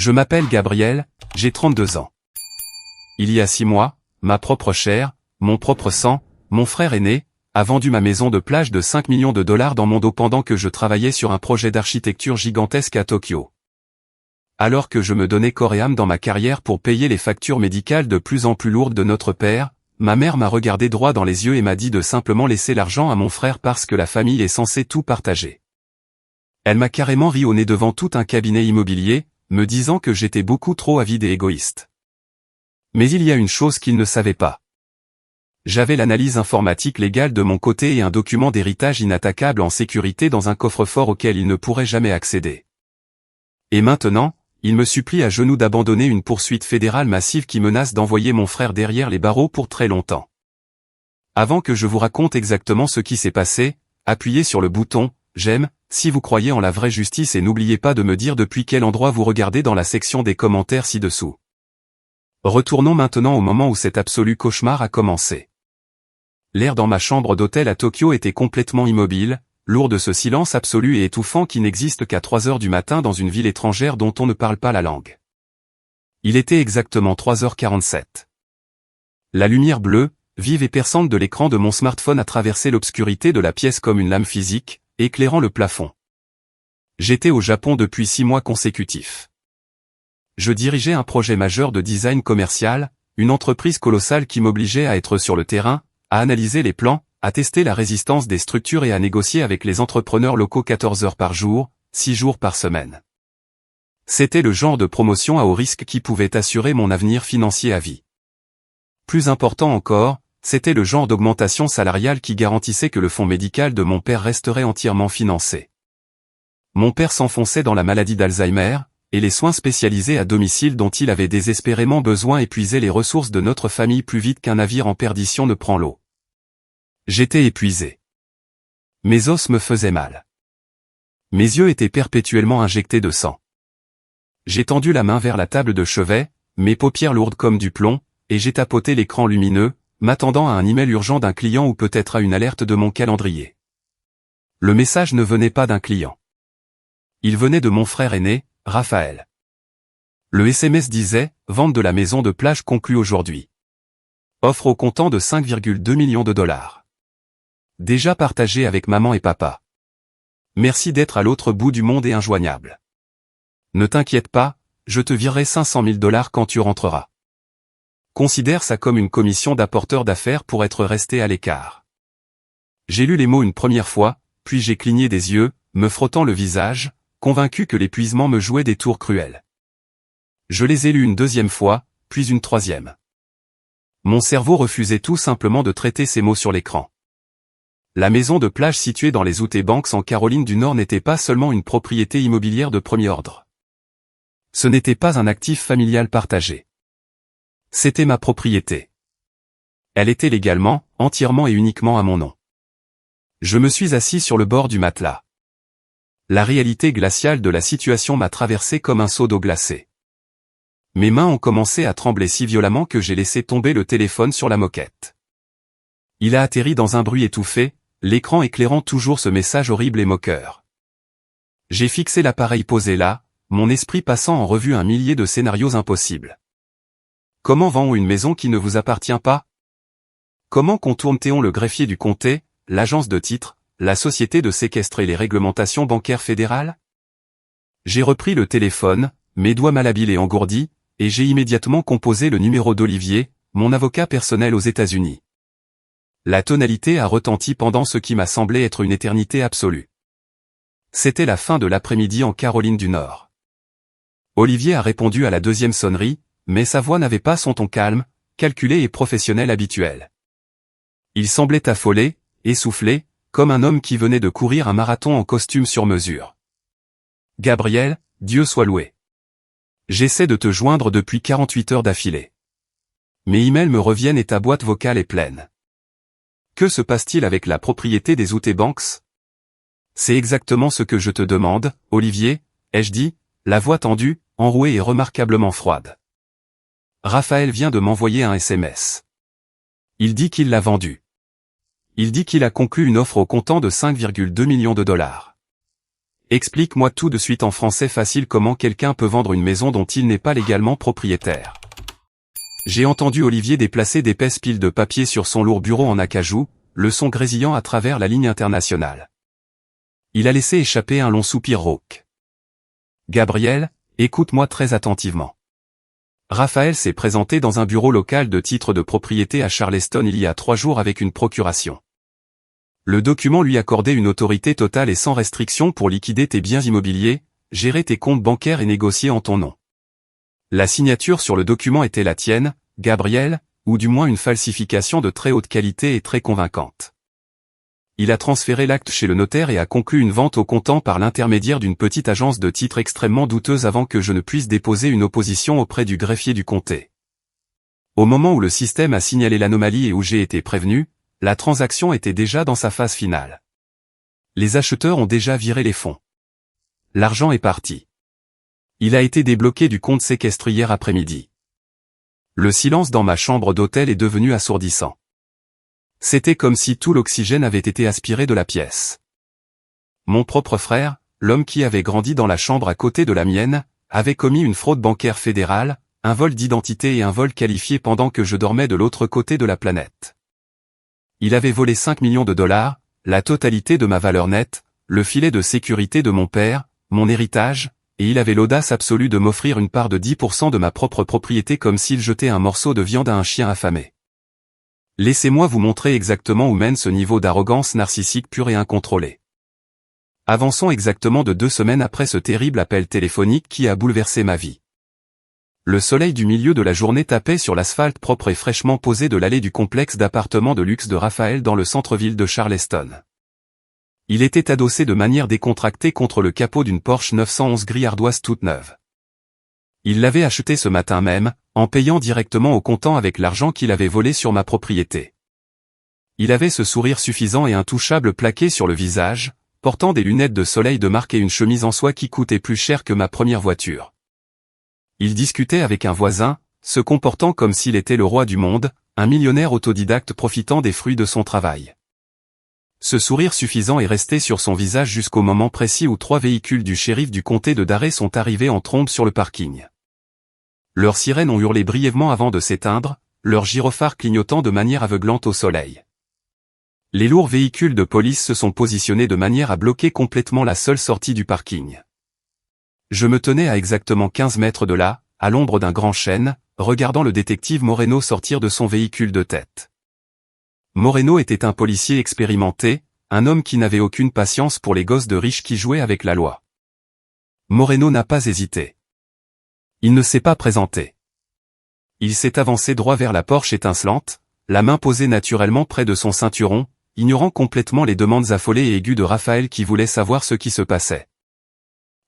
Je m'appelle Gabriel, j'ai 32 ans. Il y a 6 mois, ma propre chair, mon propre sang, mon frère aîné, a vendu ma maison de plage de 5 millions de dollars dans mon dos pendant que je travaillais sur un projet d'architecture gigantesque à Tokyo. Alors que je me donnais corps et âme dans ma carrière pour payer les factures médicales de plus en plus lourdes de notre père, ma mère m'a regardé droit dans les yeux et m'a dit de simplement laisser l'argent à mon frère parce que la famille est censée tout partager. Elle m'a carrément ri au nez devant tout un cabinet immobilier, me disant que j'étais beaucoup trop avide et égoïste. Mais il y a une chose qu'il ne savait pas. J'avais l'analyse informatique légale de mon côté et un document d'héritage inattaquable en sécurité dans un coffre-fort auquel il ne pourrait jamais accéder. Et maintenant, il me supplie à genoux d'abandonner une poursuite fédérale massive qui menace d'envoyer mon frère derrière les barreaux pour très longtemps. Avant que je vous raconte exactement ce qui s'est passé, appuyez sur le bouton « J'aime » si vous croyez en la vraie justice et n'oubliez pas de me dire depuis quel endroit vous regardez dans la section des commentaires ci-dessous. Retournons maintenant au moment où cet absolu cauchemar a commencé. L'air dans ma chambre d'hôtel à Tokyo était complètement immobile, lourd de ce silence absolu et étouffant qui n'existe qu'à 3 heures du matin dans une ville étrangère dont on ne parle pas la langue. Il était exactement 3h47. La lumière bleue, vive et perçante de l'écran de mon smartphone a traversé l'obscurité de la pièce comme une lame physique, éclairant le plafond. J'étais au Japon depuis 6 mois consécutifs. Je dirigeais un projet majeur de design commercial, une entreprise colossale qui m'obligeait à être sur le terrain, à analyser les plans, à tester la résistance des structures et à négocier avec les entrepreneurs locaux 14 heures par jour, 6 jours par semaine. C'était le genre de promotion à haut risque qui pouvait assurer mon avenir financier à vie. Plus important encore, c'était le genre d'augmentation salariale qui garantissait que le fonds médical de mon père resterait entièrement financé. Mon père s'enfonçait dans la maladie d'Alzheimer, et les soins spécialisés à domicile dont il avait désespérément besoin épuisaient les ressources de notre famille plus vite qu'un navire en perdition ne prend l'eau. J'étais épuisé. Mes os me faisaient mal. Mes yeux étaient perpétuellement injectés de sang. J'ai tendu la main vers la table de chevet, mes paupières lourdes comme du plomb, et j'ai tapoté l'écran lumineux, m'attendant à un email urgent d'un client ou peut-être à une alerte de mon calendrier. Le message ne venait pas d'un client. Il venait de mon frère aîné, Raphaël. Le SMS disait « Vente de la maison de plage conclue aujourd'hui. Offre au comptant de 5,2 millions de dollars. Déjà partagé avec maman et papa. Merci d'être à l'autre bout du monde et injoignable. Ne t'inquiète pas, je te virerai 500 000 dollars quand tu rentreras. Considère ça comme une commission d'apporteur d'affaires pour être resté à l'écart. » J'ai lu les mots une première fois, puis j'ai cligné des yeux, me frottant le visage, convaincu que l'épuisement me jouait des tours cruels. Je les ai lus une deuxième fois, puis une troisième. Mon cerveau refusait tout simplement de traiter ces mots sur l'écran. La maison de plage située dans les Outer Banks en Caroline du Nord n'était pas seulement une propriété immobilière de premier ordre. Ce n'était pas un actif familial partagé. C'était ma propriété. Elle était légalement, entièrement et uniquement à mon nom. Je me suis assis sur le bord du matelas. La réalité glaciale de la situation m'a traversé comme un seau d'eau glacée. Mes mains ont commencé à trembler si violemment que j'ai laissé tomber le téléphone sur la moquette. Il a atterri dans un bruit étouffé, l'écran éclairant toujours ce message horrible et moqueur. J'ai fixé l'appareil posé là, mon esprit passant en revue un millier de scénarios impossibles. Comment vend-on une maison qui ne vous appartient pas? Comment contourne-t-on le greffier du comté, l'agence de titres, la société de séquestre et les réglementations bancaires fédérales? J'ai repris le téléphone, mes doigts malhabiles et engourdis, et j'ai immédiatement composé le numéro d'Olivier, mon avocat personnel aux États-Unis. La tonalité a retenti pendant ce qui m'a semblé être une éternité absolue. C'était la fin de l'après-midi en Caroline du Nord. Olivier a répondu à la deuxième sonnerie, mais sa voix n'avait pas son ton calme, calculé et professionnel habituel. Il semblait affolé, essoufflé, comme un homme qui venait de courir un marathon en costume sur mesure. « Gabriel, Dieu soit loué. J'essaie de te joindre depuis 48 heures d'affilée. Mes emails me reviennent et ta boîte vocale est pleine. Que se passe-t-il avec la propriété des Outer Banks? C'est exactement ce que je te demande, Olivier, ai-je dit, la voix tendue, enrouée et remarquablement froide. Raphaël vient de m'envoyer un SMS. Il dit qu'il l'a vendu. Il dit qu'il a conclu une offre au comptant de 5,2 millions de dollars. Explique-moi tout de suite en français facile comment quelqu'un peut vendre une maison dont il n'est pas légalement propriétaire. J'ai entendu Olivier déplacer d'épaisses piles de papier sur son lourd bureau en acajou, le son grésillant à travers la ligne internationale. Il a laissé échapper un long soupir rauque. Gabriel, écoute-moi très attentivement. Raphaël s'est présenté dans un bureau local de titre de propriété à Charleston il y a 3 jours avec une procuration. Le document lui accordait une autorité totale et sans restriction pour liquider tes biens immobiliers, gérer tes comptes bancaires et négocier en ton nom. La signature sur le document était la tienne, Gabriel, ou du moins une falsification de très haute qualité et très convaincante. Il a transféré l'acte chez le notaire et a conclu une vente au comptant par l'intermédiaire d'une petite agence de titres extrêmement douteuse avant que je ne puisse déposer une opposition auprès du greffier du comté. Au moment où le système a signalé l'anomalie et où j'ai été prévenu, la transaction était déjà dans sa phase finale. Les acheteurs ont déjà viré les fonds. L'argent est parti. Il a été débloqué du compte séquestre hier après-midi. Le silence dans ma chambre d'hôtel est devenu assourdissant. C'était comme si tout l'oxygène avait été aspiré de la pièce. Mon propre frère, l'homme qui avait grandi dans la chambre à côté de la mienne, avait commis une fraude bancaire fédérale, un vol d'identité et un vol qualifié pendant que je dormais de l'autre côté de la planète. Il avait volé 5 millions de dollars, la totalité de ma valeur nette, le filet de sécurité de mon père, mon héritage, et il avait l'audace absolue de m'offrir une part de 10% de ma propre propriété comme s'il jetait un morceau de viande à un chien affamé. Laissez-moi vous montrer exactement où mène ce niveau d'arrogance narcissique pure et incontrôlée. Avançons exactement de 2 semaines après ce terrible appel téléphonique qui a bouleversé ma vie. Le soleil du milieu de la journée tapait sur l'asphalte propre et fraîchement posé de l'allée du complexe d'appartements de luxe de Raphaël dans le centre-ville de Charleston. Il était adossé de manière décontractée contre le capot d'une Porsche 911 gris ardoise toute neuve. Il l'avait acheté ce matin même, en payant directement au comptant avec l'argent qu'il avait volé sur ma propriété. Il avait ce sourire suffisant et intouchable plaqué sur le visage, portant des lunettes de soleil de marque et une chemise en soie qui coûtait plus cher que ma première voiture. Il discutait avec un voisin, se comportant comme s'il était le roi du monde, un millionnaire autodidacte profitant des fruits de son travail. Ce sourire suffisant est resté sur son visage jusqu'au moment précis où 3 véhicules du shérif du comté de Darré sont arrivés en trombe sur le parking. Leurs sirènes ont hurlé brièvement avant de s'éteindre, leurs gyrophares clignotant de manière aveuglante au soleil. Les lourds véhicules de police se sont positionnés de manière à bloquer complètement la seule sortie du parking. Je me tenais à exactement 15 mètres de là, à l'ombre d'un grand chêne, regardant le détective Moreno sortir de son véhicule de tête. Moreno était un policier expérimenté, un homme qui n'avait aucune patience pour les gosses de riches qui jouaient avec la loi. Moreno n'a pas hésité. Il ne s'est pas présenté. Il s'est avancé droit vers la Porsche étincelante, la main posée naturellement près de son ceinturon, ignorant complètement les demandes affolées et aiguës de Raphaël qui voulait savoir ce qui se passait.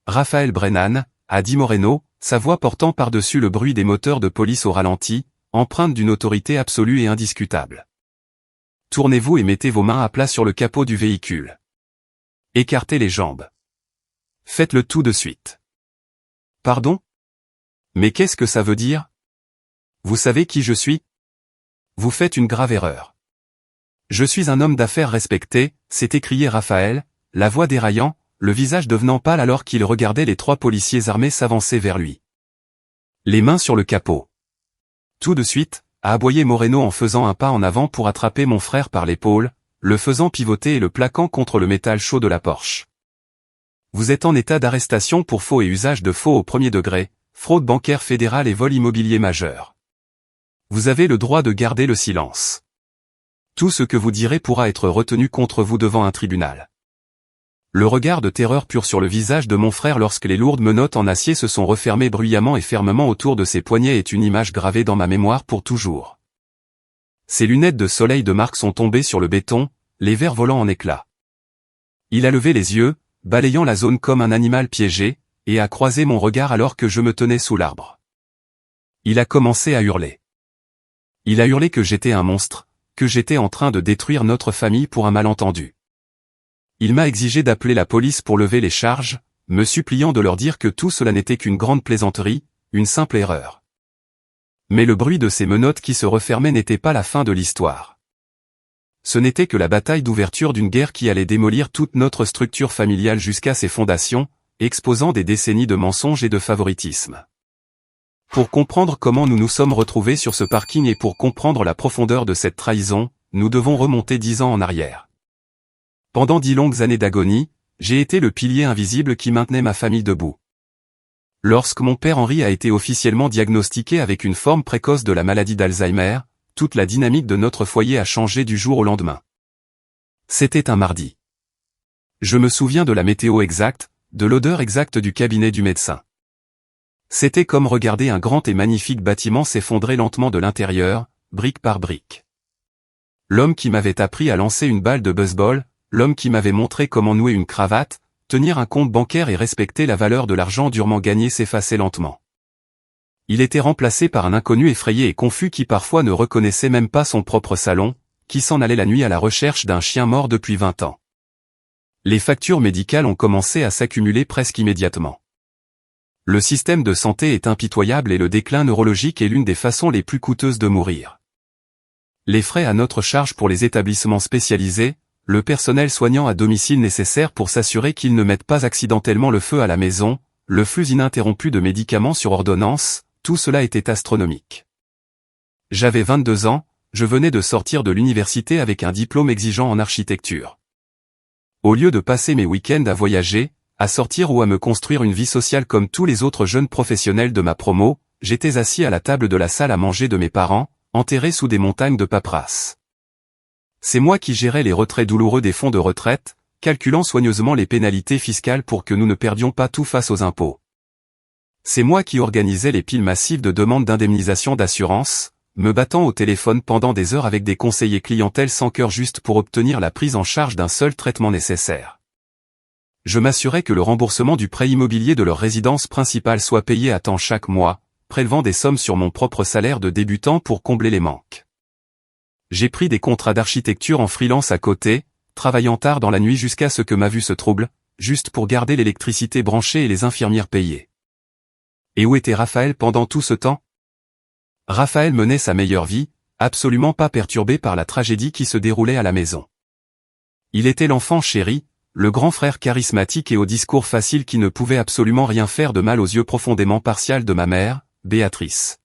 Raphaël Brennan, a dit Moreno, sa voix portant par-dessus le bruit des moteurs de police au ralenti, empreinte d'une autorité absolue et indiscutable. Tournez-vous et mettez vos mains à plat sur le capot du véhicule. Écartez les jambes. Faites-le tout de suite. Pardon? Mais qu'est-ce que ça veut dire? Vous savez qui je suis? Vous faites une grave erreur. Je suis un homme d'affaires respecté, s'est écrié Raphaël, la voix déraillant, le visage devenant pâle alors qu'il regardait les 3 policiers armés s'avancer vers lui. Les mains sur le capot. Tout de suite, a aboyé Moreno en faisant un pas en avant pour attraper mon frère par l'épaule, le faisant pivoter et le plaquant contre le métal chaud de la Porsche. Vous êtes en état d'arrestation pour faux et usage de faux au premier degré, fraude bancaire fédérale et vol immobilier majeur. Vous avez le droit de garder le silence. Tout ce que vous direz pourra être retenu contre vous devant un tribunal. Le regard de terreur pure sur le visage de mon frère lorsque les lourdes menottes en acier se sont refermées bruyamment et fermement autour de ses poignets est une image gravée dans ma mémoire pour toujours. Ses lunettes de soleil de marque sont tombées sur le béton, les verres volant en éclats. Il a levé les yeux, balayant la zone comme un animal piégé, et a croisé mon regard alors que je me tenais sous l'arbre. Il a commencé à hurler. Il a hurlé que j'étais un monstre, que j'étais en train de détruire notre famille pour un malentendu. Il m'a exigé d'appeler la police pour lever les charges, me suppliant de leur dire que tout cela n'était qu'une grande plaisanterie, une simple erreur. Mais le bruit de ces menottes qui se refermaient n'était pas la fin de l'histoire. ce n'était que la bataille d'ouverture d'une guerre qui allait démolir toute notre structure familiale jusqu'à ses fondations, exposant des décennies de mensonges et de favoritisme. Pour comprendre comment nous nous sommes retrouvés sur ce parking et pour comprendre la profondeur de cette trahison, nous devons remonter 10 ans en arrière. Pendant 10 longues années d'agonie, j'ai été le pilier invisible qui maintenait ma famille debout. Lorsque mon père Henri a été officiellement diagnostiqué avec une forme précoce de la maladie d'Alzheimer, toute la dynamique de notre foyer a changé du jour au lendemain. C'était un mardi. Je me souviens de la météo exacte, de l'odeur exacte du cabinet du médecin. C'était comme regarder un grand et magnifique bâtiment s'effondrer lentement de l'intérieur, brique par brique. L'homme qui m'avait appris à lancer une balle de baseball, l'homme qui m'avait montré comment nouer une cravate, tenir un compte bancaire et respecter la valeur de l'argent durement gagné s'effaçait lentement. Il était remplacé par un inconnu effrayé et confus qui parfois ne reconnaissait même pas son propre salon, qui s'en allait la nuit à la recherche d'un chien mort depuis 20 ans. Les factures médicales ont commencé à s'accumuler presque immédiatement. Le système de santé est impitoyable et le déclin neurologique est l'une des façons les plus coûteuses de mourir. Les frais à notre charge pour les établissements spécialisés, le personnel soignant à domicile nécessaire pour s'assurer qu'ils ne mettent pas accidentellement le feu à la maison, le flux ininterrompu de médicaments sur ordonnance, tout cela était astronomique. J'avais 22 ans, je venais de sortir de l'université avec un diplôme exigeant en architecture. Au lieu de passer mes week-ends à voyager, à sortir ou à me construire une vie sociale comme tous les autres jeunes professionnels de ma promo, j'étais assis à la table de la salle à manger de mes parents, enterré sous des montagnes de paperasse. C'est moi qui gérais les retraits douloureux des fonds de retraite, calculant soigneusement les pénalités fiscales pour que nous ne perdions pas tout face aux impôts. C'est moi qui organisais les piles massives de demandes d'indemnisation d'assurance, me battant au téléphone pendant des heures avec des conseillers clientèle sans cœur juste pour obtenir la prise en charge d'un seul traitement nécessaire. Je m'assurais que le remboursement du prêt immobilier de leur résidence principale soit payé à temps chaque mois, prélevant des sommes sur mon propre salaire de débutant pour combler les manques. J'ai pris des contrats d'architecture en freelance à côté, travaillant tard dans la nuit jusqu'à ce que ma vue se trouble, juste pour garder l'électricité branchée et les infirmières payées. Et où était Raphaël pendant tout ce temps? Raphaël menait sa meilleure vie, absolument pas perturbé par la tragédie qui se déroulait à la maison. Il était l'enfant chéri, le grand frère charismatique et au discours facile qui ne pouvait absolument rien faire de mal aux yeux profondément partials de ma mère, Béatrice.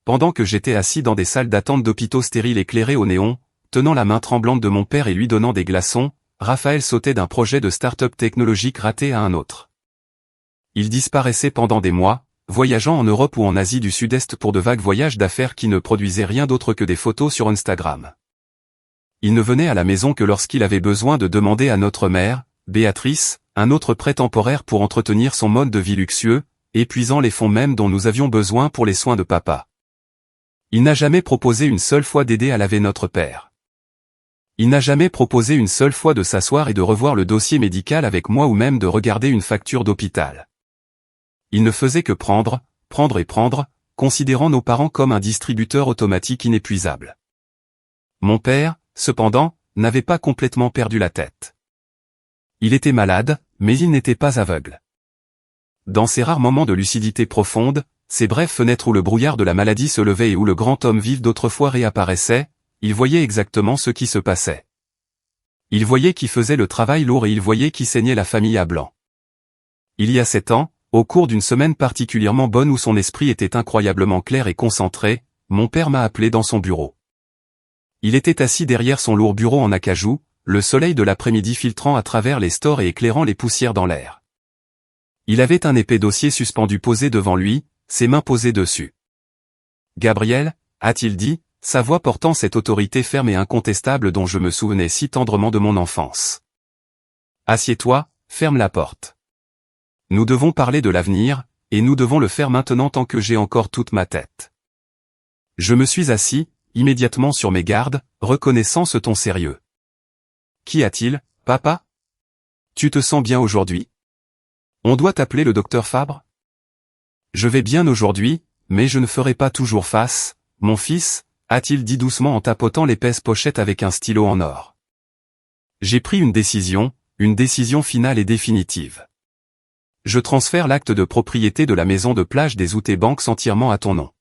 Pendant que j'étais assis dans des salles d'attente d'hôpitaux stériles éclairées au néon, tenant la main tremblante de mon père et lui donnant des glaçons, Raphaël sautait d'un projet de start-up technologique raté à un autre. Il disparaissait pendant des mois, voyageant en Europe ou en Asie du Sud-Est pour de vagues voyages d'affaires qui ne produisaient rien d'autre que des photos sur Instagram. Il ne venait à la maison que lorsqu'il avait besoin de demander à notre mère, Béatrice, un autre prêt temporaire pour entretenir son mode de vie luxueux, épuisant les fonds même dont nous avions besoin pour les soins de papa. Il n'a jamais proposé une seule fois d'aider à laver notre père. Il n'a jamais proposé une seule fois de s'asseoir et de revoir le dossier médical avec moi ou même de regarder une facture d'hôpital. Il ne faisait que prendre et prendre, considérant nos parents comme un distributeur automatique inépuisable. Mon père, cependant, n'avait pas complètement perdu la tête. Il était malade, mais il n'était pas aveugle. Dans ces rares moments de lucidité profonde, ces brèves fenêtres où le brouillard de la maladie se levait et où le grand homme vif d'autrefois réapparaissait, il voyait exactement ce qui se passait. Il voyait qui faisait le travail lourd et il voyait qui saignait la famille à blanc. Il y a 7 ans, au cours d'une semaine particulièrement bonne où son esprit était incroyablement clair et concentré, mon père m'a appelé dans son bureau. Il était assis derrière son lourd bureau en acajou, le soleil de l'après-midi filtrant à travers les stores et éclairant les poussières dans l'air. Il avait un épais dossier suspendu posé devant lui, ses mains posées dessus. « Gabriel » a-t-il dit, sa voix portant cette autorité ferme et incontestable dont je me souvenais si tendrement de mon enfance. « Assieds-toi, ferme la porte. Nous devons parler de l'avenir, et nous devons le faire maintenant tant que j'ai encore toute ma tête. » Je me suis assis, immédiatement sur mes gardes, reconnaissant ce ton sérieux. « Qu'y a-t-il, papa? Tu te sens bien aujourd'hui? On doit t'appeler le docteur Fabre? » Je vais bien aujourd'hui, mais je ne ferai pas toujours face, mon fils, a-t-il dit doucement en tapotant l'épaisse pochette avec un stylo en or. J'ai pris une décision finale et définitive. Je transfère l'acte de propriété de la maison de plage des Outé Banks entièrement à ton nom.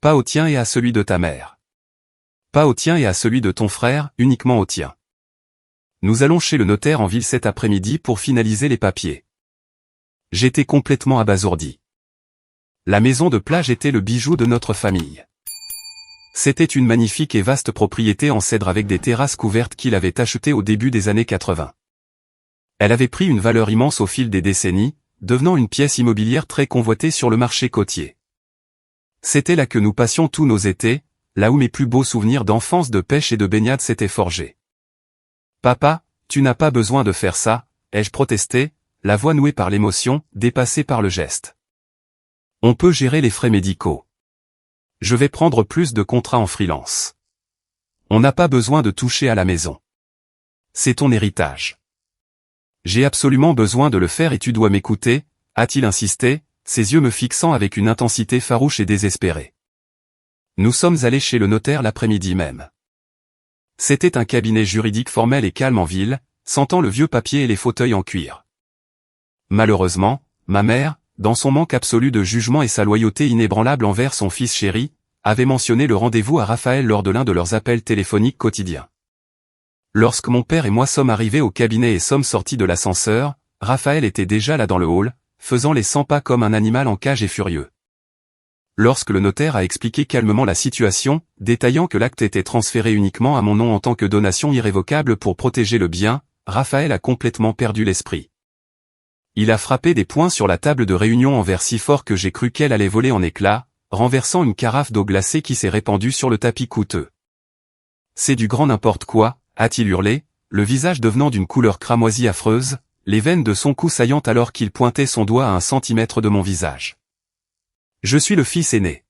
Pas au tien et à celui de ta mère. Pas au tien et à celui de ton frère, uniquement au tien. Nous allons chez le notaire en ville cet après-midi pour finaliser les papiers. J'étais complètement abasourdi. La maison de plage était le bijou de notre famille. C'était une magnifique et vaste propriété en cèdre avec des terrasses couvertes qu'il avait achetées au début des années 80. Elle avait pris une valeur immense au fil des décennies, devenant une pièce immobilière très convoitée sur le marché côtier. C'était là que nous passions tous nos étés, là où mes plus beaux souvenirs d'enfance de pêche et de baignade s'étaient forgés. « Papa, tu n'as pas besoin de faire ça », ai-je protesté, la voix nouée par l'émotion, dépassée par le geste. « On peut gérer les frais médicaux. Je vais prendre plus de contrats en freelance. On n'a pas besoin de toucher à la maison. C'est ton héritage. J'ai absolument besoin de le faire et tu dois m'écouter, a-t-il insisté, ses yeux me fixant avec une intensité farouche et désespérée. Nous sommes allés chez le notaire l'après-midi même. C'était un cabinet juridique formel et calme en ville, sentant le vieux papier et les fauteuils en cuir. Malheureusement, ma mère, dans son manque absolu de jugement et sa loyauté inébranlable envers son fils chéri, avait mentionné le rendez-vous à Raphaël lors de l'un de leurs appels téléphoniques quotidiens. Lorsque mon père et moi sommes arrivés au cabinet et sommes sortis de l'ascenseur, Raphaël était déjà là dans le hall, faisant les 100 pas comme un animal en cage et furieux. Lorsque le notaire a expliqué calmement la situation, détaillant que l'acte était transféré uniquement à mon nom en tant que donation irrévocable pour protéger le bien, Raphaël a complètement perdu l'esprit. Il a frappé des poings sur la table de réunion en verre si fort que j'ai cru qu'elle allait voler en éclats, renversant une carafe d'eau glacée qui s'est répandue sur le tapis coûteux. « C'est du grand n'importe quoi », a-t-il hurlé, le visage devenant d'une couleur cramoisie affreuse, les veines de son cou saillant alors qu'il pointait son doigt à 1 centimètre de mon visage. Je suis le fils aîné.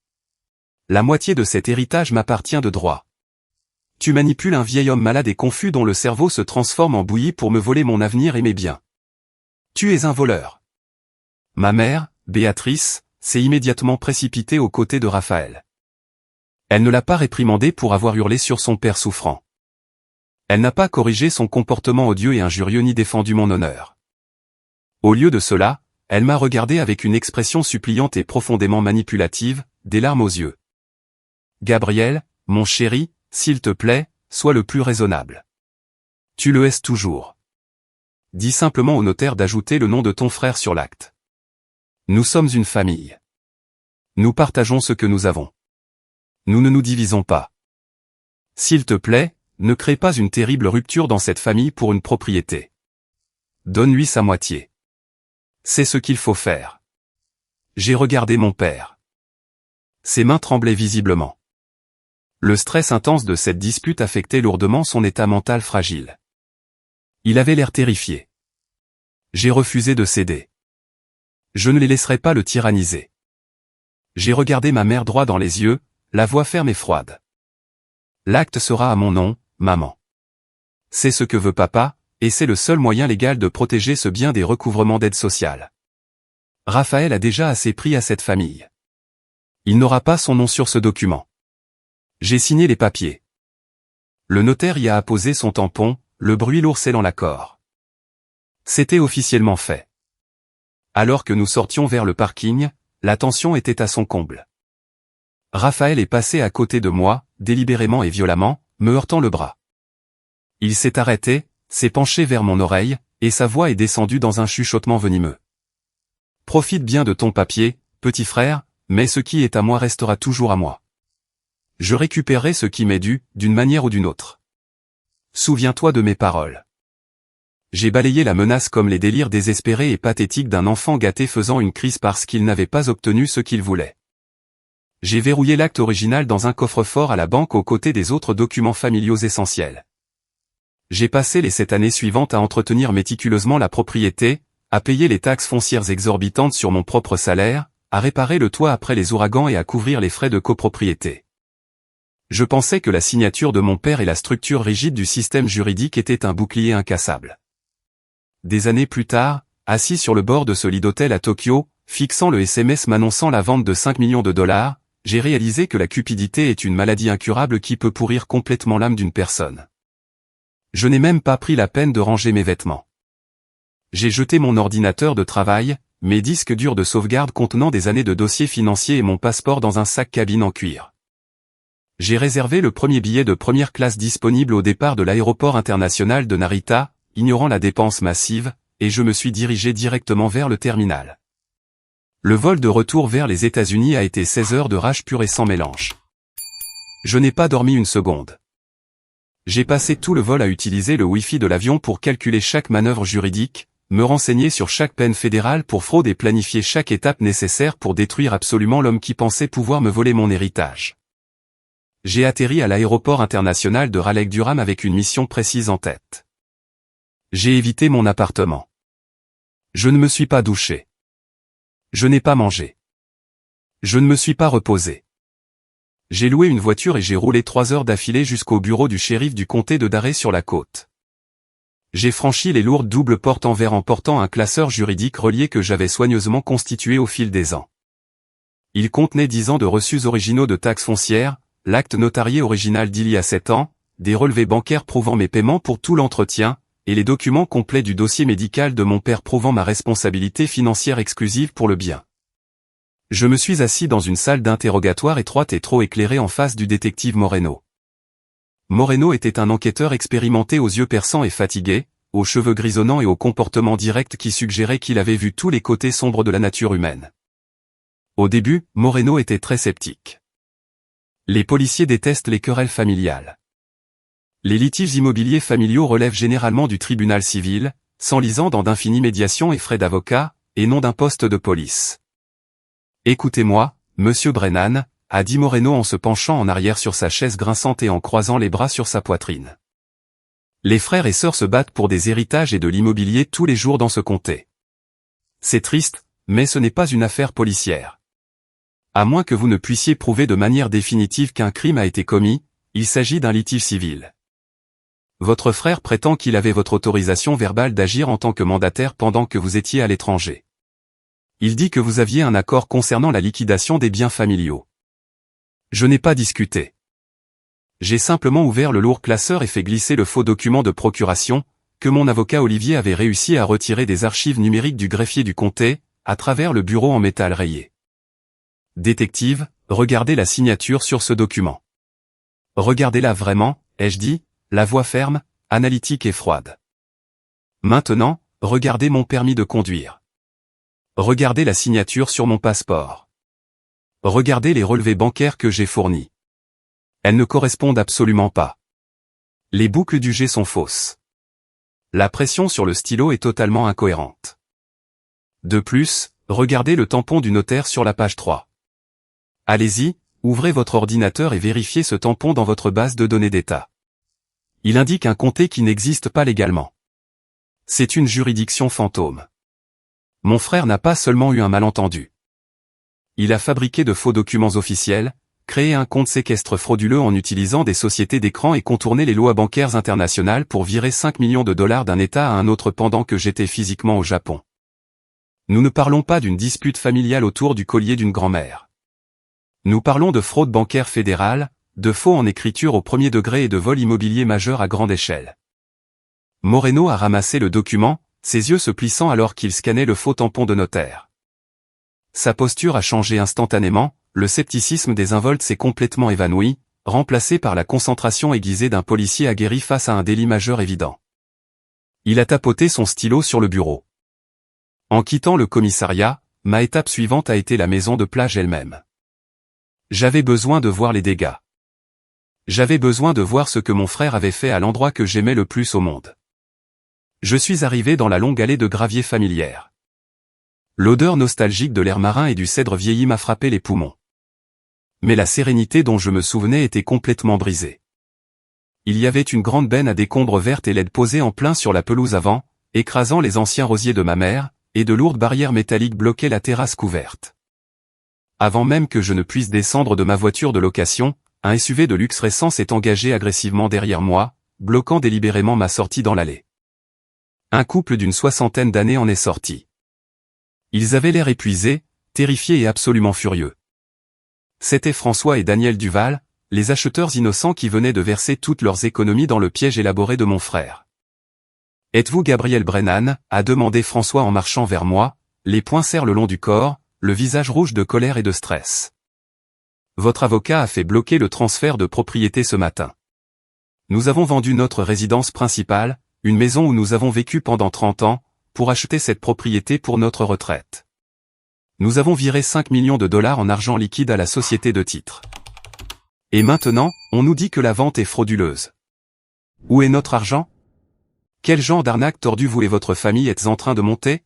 La moitié de cet héritage m'appartient de droit. Tu manipules un vieil homme malade et confus dont le cerveau se transforme en bouillie pour me voler mon avenir et mes biens. Tu es un voleur. Ma mère, Béatrice, s'est immédiatement précipitée aux côtés de Raphaël. Elle ne l'a pas réprimandé pour avoir hurlé sur son père souffrant. Elle n'a pas corrigé son comportement odieux et injurieux ni défendu mon honneur. Au lieu de cela, elle m'a regardé avec une expression suppliante et profondément manipulative, des larmes aux yeux. « Gabriel, mon chéri, s'il te plaît, sois le plus raisonnable. Tu le es toujours. Dis simplement au notaire d'ajouter le nom de ton frère sur l'acte. Nous sommes une famille. Nous partageons ce que nous avons. Nous ne nous divisons pas. S'il te plaît, ne crée pas une terrible rupture dans cette famille pour une propriété. Donne-lui sa moitié. C'est ce qu'il faut faire. » J'ai regardé mon père. Ses mains tremblaient visiblement. Le stress intense de cette dispute affectait lourdement son état mental fragile. Il avait l'air terrifié. J'ai refusé de céder. Je ne les laisserai pas le tyranniser. J'ai regardé ma mère droit dans les yeux, la voix ferme et froide. L'acte sera à mon nom, maman. C'est ce que veut papa, et c'est le seul moyen légal de protéger ce bien des recouvrements d'aide sociale. Raphaël a déjà assez pris à cette famille. Il n'aura pas son nom sur ce document. J'ai signé les papiers. Le notaire y a apposé son tampon, le bruit lourd scellant l'accord. C'était officiellement fait. Alors que nous sortions vers le parking, la tension était à son comble. Raphaël est passé à côté de moi, délibérément et violemment, me heurtant le bras. Il s'est arrêté, s'est penché vers mon oreille, et sa voix est descendue dans un chuchotement venimeux. « Profite bien de ton papier, petit frère, mais ce qui est à moi restera toujours à moi. Je récupérerai ce qui m'est dû, d'une manière ou d'une autre. Souviens-toi de mes paroles. » J'ai balayé la menace comme les délires désespérés et pathétiques d'un enfant gâté faisant une crise parce qu'il n'avait pas obtenu ce qu'il voulait. J'ai verrouillé l'acte original dans un coffre-fort à la banque aux côtés des autres documents familiaux essentiels. J'ai passé les 7 années suivantes à entretenir méticuleusement la propriété, à payer les taxes foncières exorbitantes sur mon propre salaire, à réparer le toit après les ouragans et à couvrir les frais de copropriété. Je pensais que la signature de mon père et la structure rigide du système juridique étaient un bouclier incassable. Des années plus tard, assis sur le bord de ce lit d'hôtel à Tokyo, fixant le SMS m'annonçant la vente de 5 millions de dollars, j'ai réalisé que la cupidité est une maladie incurable qui peut pourrir complètement l'âme d'une personne. Je n'ai même pas pris la peine de ranger mes vêtements. J'ai jeté mon ordinateur de travail, mes disques durs de sauvegarde contenant des années de dossiers financiers et mon passeport dans un sac cabine en cuir. J'ai réservé le premier billet de première classe disponible au départ de l'aéroport international de Narita, ignorant la dépense massive, et je me suis dirigé directement vers le terminal. Le vol de retour vers les États-Unis a été 16 heures de rage pure et sans mélange. Je n'ai pas dormi une seconde. J'ai passé tout le vol à utiliser le Wi-Fi de l'avion pour calculer chaque manœuvre juridique, me renseigner sur chaque peine fédérale pour fraude et planifier chaque étape nécessaire pour détruire absolument l'homme qui pensait pouvoir me voler mon héritage. J'ai atterri à l'aéroport international de Raleigh-Durham avec une mission précise en tête. J'ai évité mon appartement. Je ne me suis pas douché. Je n'ai pas mangé. Je ne me suis pas reposé. J'ai loué une voiture et j'ai roulé 3 heures d'affilée jusqu'au bureau du shérif du comté de Darré sur la côte. J'ai franchi les lourdes doubles portes en verre en portant un classeur juridique relié que j'avais soigneusement constitué au fil des ans. Il contenait 10 ans de reçus originaux de taxes foncières, l'acte notarié original d'il y a 7 ans, des relevés bancaires prouvant mes paiements pour tout l'entretien, et les documents complets du dossier médical de mon père prouvant ma responsabilité financière exclusive pour le bien. Je me suis assis dans une salle d'interrogatoire étroite et trop éclairée en face du détective Moreno. Moreno était un enquêteur expérimenté aux yeux perçants et fatigués, aux cheveux grisonnants et au comportement direct qui suggérait qu'il avait vu tous les côtés sombres de la nature humaine. Au début, Moreno était très sceptique. Les policiers détestent les querelles familiales. Les litiges immobiliers familiaux relèvent généralement du tribunal civil, s'enlisant dans d'infinies médiations et frais d'avocat, et non d'un poste de police. Écoutez-moi, monsieur Brennan, a dit Moreno en se penchant en arrière sur sa chaise grinçante et en croisant les bras sur sa poitrine. Les frères et sœurs se battent pour des héritages et de l'immobilier tous les jours dans ce comté. C'est triste, mais ce n'est pas une affaire policière. À moins que vous ne puissiez prouver de manière définitive qu'un crime a été commis, il s'agit d'un litige civil. Votre frère prétend qu'il avait votre autorisation verbale d'agir en tant que mandataire pendant que vous étiez à l'étranger. Il dit que vous aviez un accord concernant la liquidation des biens familiaux. Je n'ai pas discuté. J'ai simplement ouvert le lourd classeur et fait glisser le faux document de procuration, que mon avocat Olivier avait réussi à retirer des archives numériques du greffier du comté, à travers le bureau en métal rayé. Détective, regardez la signature sur ce document. Regardez-la vraiment, ai-je dit, la voix ferme, analytique et froide. Maintenant, regardez mon permis de conduire. Regardez la signature sur mon passeport. Regardez les relevés bancaires que j'ai fournis. Elles ne correspondent absolument pas. Les boucles du G sont fausses. La pression sur le stylo est totalement incohérente. De plus, regardez le tampon du notaire sur la page 3. Allez-y, ouvrez votre ordinateur et vérifiez ce tampon dans votre base de données d'État. Il indique un comté qui n'existe pas légalement. C'est une juridiction fantôme. Mon frère n'a pas seulement eu un malentendu. Il a fabriqué de faux documents officiels, créé un compte séquestre frauduleux en utilisant des sociétés d'écran et contourné les lois bancaires internationales pour virer 5 millions de dollars d'un État à un autre pendant que j'étais physiquement au Japon. Nous ne parlons pas d'une dispute familiale autour du collier d'une grand-mère. Nous parlons de fraude bancaire fédérale, de faux en écriture au premier degré et de vol immobilier majeur à grande échelle. Moreno a ramassé le document, ses yeux se plissant alors qu'il scannait le faux tampon de notaire. Sa posture a changé instantanément, le scepticisme désinvolte s'est complètement évanoui, remplacé par la concentration aiguisée d'un policier aguerri face à un délit majeur évident. Il a tapoté son stylo sur le bureau. En quittant le commissariat, ma étape suivante a été la maison de plage elle-même. J'avais besoin de voir les dégâts. J'avais besoin de voir ce que mon frère avait fait à l'endroit que j'aimais le plus au monde. Je suis arrivé dans la longue allée de gravier familière. L'odeur nostalgique de l'air marin et du cèdre vieilli m'a frappé les poumons. Mais la sérénité dont je me souvenais était complètement brisée. Il y avait une grande benne à décombres vertes et laides posée en plein sur la pelouse avant, écrasant les anciens rosiers de ma mère, et de lourdes barrières métalliques bloquaient la terrasse couverte. Avant même que je ne puisse descendre de ma voiture de location, un SUV de luxe récent s'est engagé agressivement derrière moi, bloquant délibérément ma sortie dans l'allée. Un couple d'une 60aine d'années en est sorti. Ils avaient l'air épuisés, terrifiés et absolument furieux. C'étaient François et Daniel Duval, les acheteurs innocents qui venaient de verser toutes leurs économies dans le piège élaboré de mon frère. « Êtes-vous Gabriel Brennan ?» a demandé François en marchant vers moi, les poings serrés le long du corps, le visage rouge de colère et de stress. Votre avocat a fait bloquer le transfert de propriété ce matin. Nous avons vendu notre résidence principale, une maison où nous avons vécu pendant 30 ans, pour acheter cette propriété pour notre retraite. Nous avons viré 5 millions de dollars en argent liquide à la société de titres. Et maintenant, on nous dit que la vente est frauduleuse. Où est notre argent? Quel genre d'arnaque tordue vous et votre famille êtes en train de monter?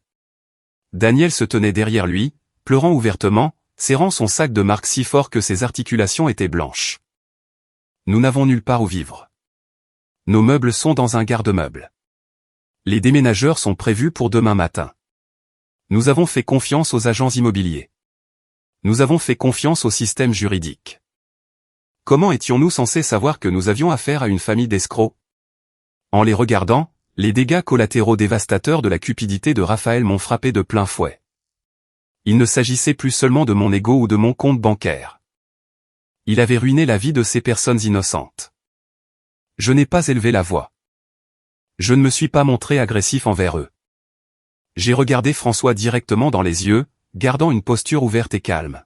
Daniel se tenait derrière lui, pleurant ouvertement, serrant son sac de marque si fort que ses articulations étaient blanches. Nous n'avons nulle part où vivre. Nos meubles sont dans un garde-meubles. Les déménageurs sont prévus pour demain matin. Nous avons fait confiance aux agents immobiliers. Nous avons fait confiance au système juridique. Comment étions-nous censés savoir que nous avions affaire à une famille d'escrocs? En les regardant, les dégâts collatéraux dévastateurs de la cupidité de Raphaël m'ont frappé de plein fouet. Il ne s'agissait plus seulement de mon ego ou de mon compte bancaire. Il avait ruiné la vie de ces personnes innocentes. Je n'ai pas élevé la voix. Je ne me suis pas montré agressif envers eux. J'ai regardé François directement dans les yeux, gardant une posture ouverte et calme.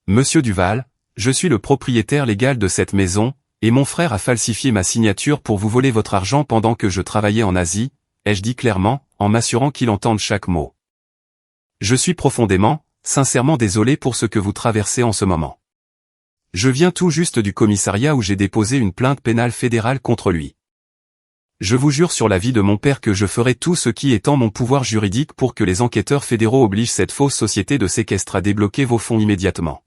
Monsieur Duval, je suis le propriétaire légal de cette maison, et mon frère a falsifié ma signature pour vous voler votre argent pendant que je travaillais en Asie, ai-je dit clairement, en m'assurant qu'il entende chaque mot. Je suis profondément, sincèrement désolé pour ce que vous traversez en ce moment. Je viens tout juste du commissariat où j'ai déposé une plainte pénale fédérale contre lui. Je vous jure sur la vie de mon père que je ferai tout ce qui est en mon pouvoir juridique pour que les enquêteurs fédéraux obligent cette fausse société de séquestre à débloquer vos fonds immédiatement.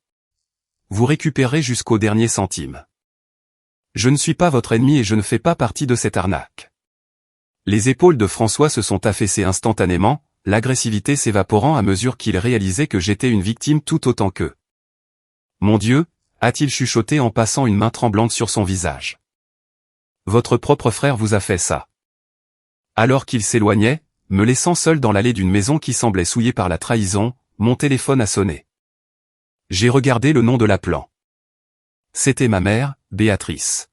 Vous récupérez jusqu'au dernier centime. Je ne suis pas votre ennemi et je ne fais pas partie de cette arnaque. Les épaules de François se sont affaissées instantanément, l'agressivité s'évaporant à mesure qu'il réalisait que j'étais une victime tout autant qu'eux. Mon Dieu, a-t-il chuchoté en passant une main tremblante sur son visage. Votre propre frère vous a fait ça. Alors qu'il s'éloignait, me laissant seul dans l'allée d'une maison qui semblait souillée par la trahison, mon téléphone a sonné. J'ai regardé le nom de l'appelant. C'était ma mère, Béatrice.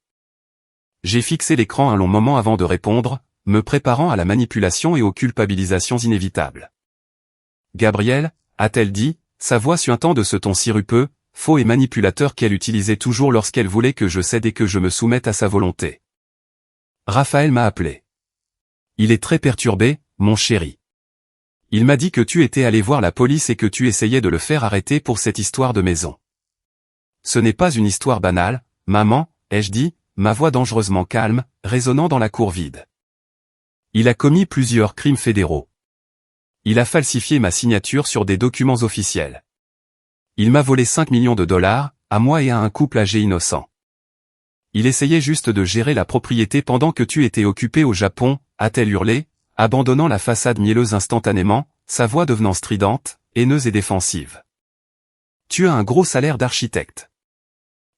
J'ai fixé l'écran un long moment avant de répondre, me préparant à la manipulation et aux culpabilisations inévitables. Gabriel, a-t-elle dit, sa voix suintant de ce ton sirupeux, faux et manipulateur qu'elle utilisait toujours lorsqu'elle voulait que je cède et que je me soumette à sa volonté. Raphaël m'a appelé. Il est très perturbé, mon chéri. Il m'a dit que tu étais allé voir la police et que tu essayais de le faire arrêter pour cette histoire de maison. Ce n'est pas une histoire banale, maman, ai-je dit, ma voix dangereusement calme, résonnant dans la cour vide. Il a commis plusieurs crimes fédéraux. Il a falsifié ma signature sur des documents officiels. Il m'a volé 5 millions de dollars, à moi et à un couple âgé innocent. Il essayait juste de gérer la propriété pendant que tu étais occupé au Japon, a-t-elle hurlé, abandonnant la façade mielleuse instantanément, sa voix devenant stridente, haineuse et défensive. Tu as un gros salaire d'architecte.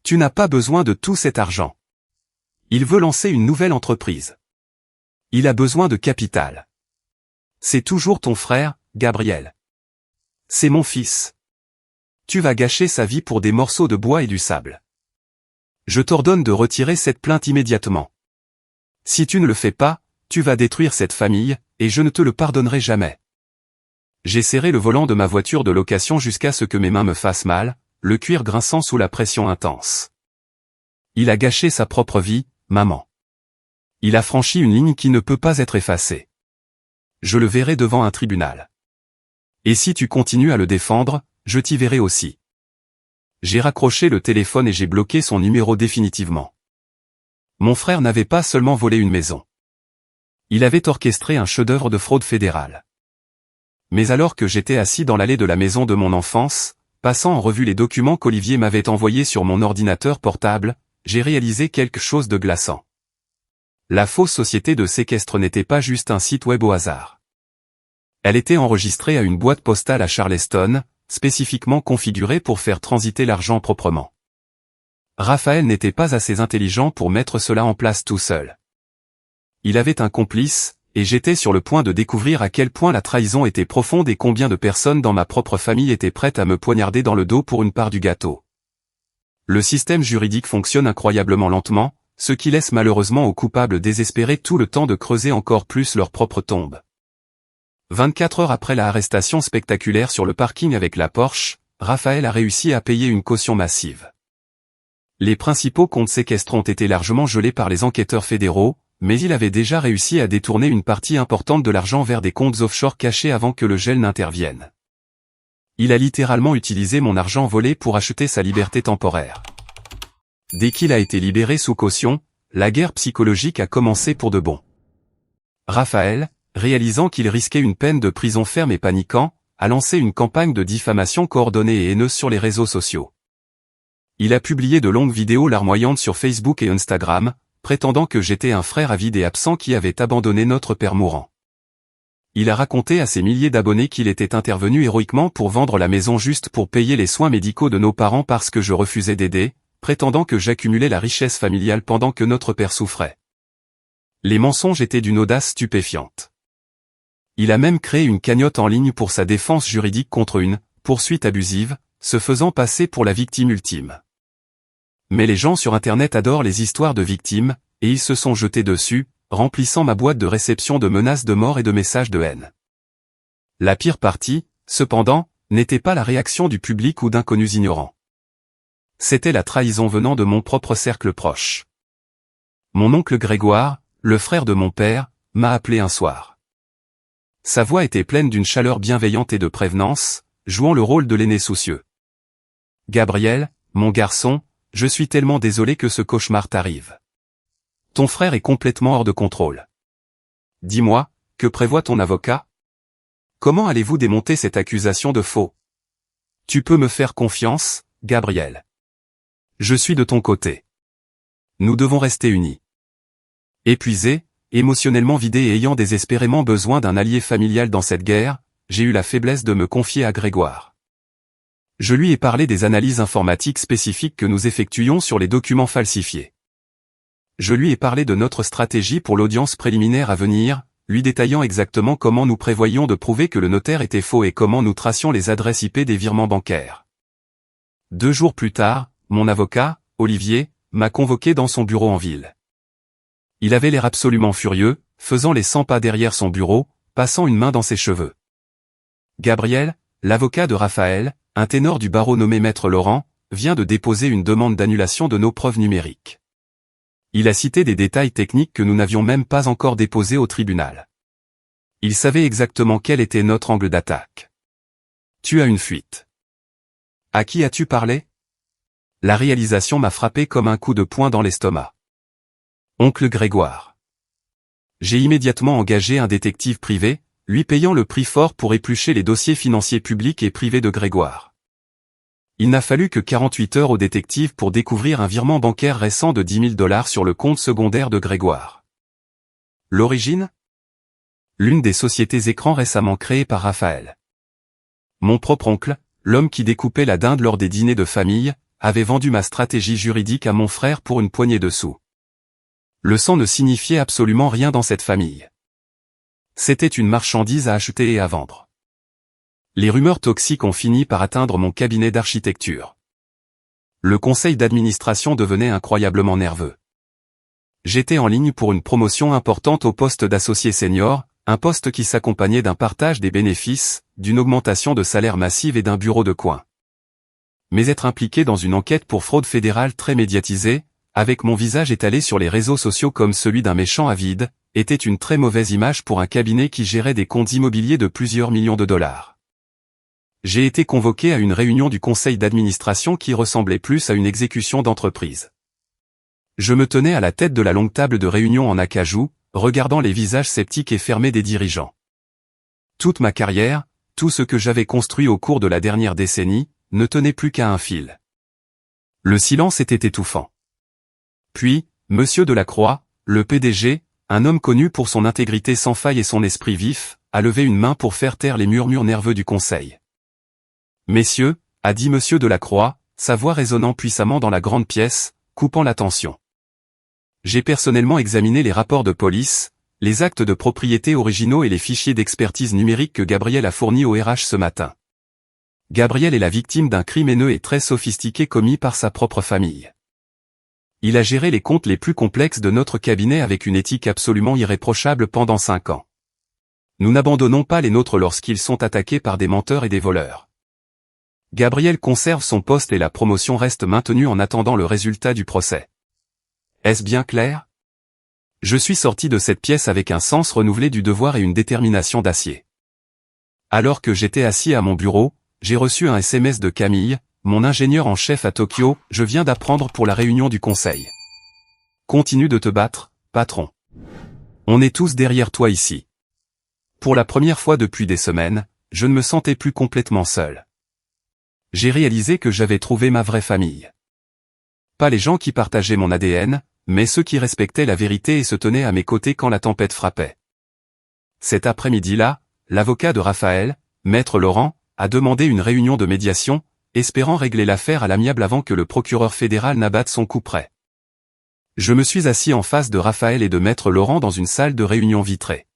Tu n'as pas besoin de tout cet argent. Il veut lancer une nouvelle entreprise. Il a besoin de capital. C'est toujours ton frère, Gabriel. C'est mon fils. Tu vas gâcher sa vie pour des morceaux de bois et du sable. Je t'ordonne de retirer cette plainte immédiatement. Si tu ne le fais pas, tu vas détruire cette famille, et je ne te le pardonnerai jamais. J'ai serré le volant de ma voiture de location jusqu'à ce que mes mains me fassent mal, le cuir grinçant sous la pression intense. Il a gâché sa propre vie, maman. Il a franchi une ligne qui ne peut pas être effacée. Je le verrai devant un tribunal. Et si tu continues à le défendre, je t'y verrai aussi. J'ai raccroché le téléphone et j'ai bloqué son numéro définitivement. Mon frère n'avait pas seulement volé une maison. Il avait orchestré un chef-d'œuvre de fraude fédérale. Mais alors que j'étais assis dans l'allée de la maison de mon enfance, passant en revue les documents qu'Olivier m'avait envoyés sur mon ordinateur portable, j'ai réalisé quelque chose de glaçant. La fausse société de séquestre n'était pas juste un site web au hasard. Elle était enregistrée à une boîte postale à Charleston, spécifiquement configurée pour faire transiter l'argent proprement. Raphaël n'était pas assez intelligent pour mettre cela en place tout seul. Il avait un complice, et j'étais sur le point de découvrir à quel point la trahison était profonde et combien de personnes dans ma propre famille étaient prêtes à me poignarder dans le dos pour une part du gâteau. Le système juridique fonctionne incroyablement lentement, ce qui laisse malheureusement aux coupables désespérés tout le temps de creuser encore plus leur propre tombe. 24 heures après la arrestation spectaculaire sur le parking avec la Porsche, Raphaël a réussi à payer une caution massive. Les principaux comptes séquestrés ont été largement gelés par les enquêteurs fédéraux, mais il avait déjà réussi à détourner une partie importante de l'argent vers des comptes offshore cachés avant que le gel n'intervienne. Il a littéralement utilisé mon argent volé pour acheter sa liberté temporaire. Dès qu'il a été libéré sous caution, la guerre psychologique a commencé pour de bon. Raphaël, réalisant qu'il risquait une peine de prison ferme et paniquant, a lancé une campagne de diffamation coordonnée et haineuse sur les réseaux sociaux. Il a publié de longues vidéos larmoyantes sur Facebook et Instagram, prétendant que j'étais un frère avide et absent qui avait abandonné notre père mourant. Il a raconté à ses milliers d'abonnés qu'il était intervenu héroïquement pour vendre la maison juste pour payer les soins médicaux de nos parents parce que je refusais d'aider, prétendant que j'accumulais la richesse familiale pendant que notre père souffrait. Les mensonges étaient d'une audace stupéfiante. Il a même créé une cagnotte en ligne pour sa défense juridique contre une poursuite abusive, se faisant passer pour la victime ultime. Mais les gens sur Internet adorent les histoires de victimes, et ils se sont jetés dessus, remplissant ma boîte de réception de menaces de mort et de messages de haine. La pire partie, cependant, n'était pas la réaction du public ou d'inconnus ignorants. C'était la trahison venant de mon propre cercle proche. Mon oncle Grégoire, le frère de mon père, m'a appelé un soir. Sa voix était pleine d'une chaleur bienveillante et de prévenance, jouant le rôle de l'aîné soucieux. « Gabriel, mon garçon, je suis tellement désolé que ce cauchemar t'arrive. Ton frère est complètement hors de contrôle. Dis-moi, que prévoit ton avocat? Comment allez-vous démonter cette accusation de faux? Tu peux me faire confiance, Gabriel. Je suis de ton côté. Nous devons rester unis. » Épuisé, émotionnellement vidé et ayant désespérément besoin d'un allié familial dans cette guerre, j'ai eu la faiblesse de me confier à Grégoire. Je lui ai parlé des analyses informatiques spécifiques que nous effectuions sur les documents falsifiés. Je lui ai parlé de notre stratégie pour l'audience préliminaire à venir, lui détaillant exactement comment nous prévoyions de prouver que le notaire était faux et comment nous tracions les adresses IP des virements bancaires. 2 jours plus tard, mon avocat, Olivier, m'a convoqué dans son bureau en ville. Il avait l'air absolument furieux, faisant les 100 pas derrière son bureau, passant une main dans ses cheveux. Gabriel, l'avocat de Raphaël, un ténor du barreau nommé Maître Laurent, vient de déposer une demande d'annulation de nos preuves numériques. Il a cité des détails techniques que nous n'avions même pas encore déposés au tribunal. Il savait exactement quel était notre angle d'attaque. Tu as une fuite. À qui as-tu parlé? La réalisation m'a frappé comme un coup de poing dans l'estomac. Oncle Grégoire. J'ai immédiatement engagé un détective privé, lui payant le prix fort pour éplucher les dossiers financiers publics et privés de Grégoire. Il n'a fallu que 48 heures au détective pour découvrir un virement bancaire récent de 10 000 $ sur le compte secondaire de Grégoire. L'origine? L'une des sociétés écrans récemment créées par Raphaël. Mon propre oncle, l'homme qui découpait la dinde lors des dîners de famille, avait vendu ma stratégie juridique à mon frère pour une poignée de sous. Le sang ne signifiait absolument rien dans cette famille. C'était une marchandise à acheter et à vendre. Les rumeurs toxiques ont fini par atteindre mon cabinet d'architecture. Le conseil d'administration devenait incroyablement nerveux. J'étais en ligne pour une promotion importante au poste d'associé senior, un poste qui s'accompagnait d'un partage des bénéfices, d'une augmentation de salaire massive et d'un bureau de coin. Mais être impliqué dans une enquête pour fraude fédérale très médiatisée, avec mon visage étalé sur les réseaux sociaux comme celui d'un méchant avide, était une très mauvaise image pour un cabinet qui gérait des comptes immobiliers de plusieurs millions de dollars. J'ai été convoqué à une réunion du conseil d'administration qui ressemblait plus à une exécution d'entreprise. Je me tenais à la tête de la longue table de réunion en acajou, regardant les visages sceptiques et fermés des dirigeants. Toute ma carrière, tout ce que j'avais construit au cours de la dernière décennie, ne tenait plus qu'à un fil. Le silence était étouffant. Puis, Monsieur Delacroix, le PDG, un homme connu pour son intégrité sans faille et son esprit vif, a levé une main pour faire taire les murmures nerveux du conseil. « Messieurs, » a dit Monsieur Delacroix, sa voix résonnant puissamment dans la grande pièce, coupant la tension. J'ai personnellement examiné les rapports de police, les actes de propriété originaux et les fichiers d'expertise numérique que Gabriel a fournis au RH ce matin. Gabriel est la victime d'un crime haineux et très sophistiqué commis par sa propre famille. Il a géré les comptes les plus complexes de notre cabinet avec une éthique absolument irréprochable pendant 5 ans. Nous n'abandonnons pas les nôtres lorsqu'ils sont attaqués par des menteurs et des voleurs. Gabriel conserve son poste et la promotion reste maintenue en attendant le résultat du procès. Est-ce bien clair? Je suis sorti de cette pièce avec un sens renouvelé du devoir et une détermination d'acier. Alors que j'étais assis à mon bureau, j'ai reçu un SMS de Camille, mon ingénieur en chef à Tokyo. Je viens d'apprendre pour la réunion du conseil. Continue de te battre, patron. On est tous derrière toi ici. Pour la première fois depuis des semaines, je ne me sentais plus complètement seul. J'ai réalisé que j'avais trouvé ma vraie famille. Pas les gens qui partageaient mon ADN, mais ceux qui respectaient la vérité et se tenaient à mes côtés quand la tempête frappait. Cet après-midi-là, l'avocat de Raphaël, Maître Laurent, a demandé une réunion de médiation, espérant régler l'affaire à l'amiable avant que le procureur fédéral n'abatte son coup près. Je me suis assis en face de Raphaël et de Maître Laurent dans une salle de réunion vitrée.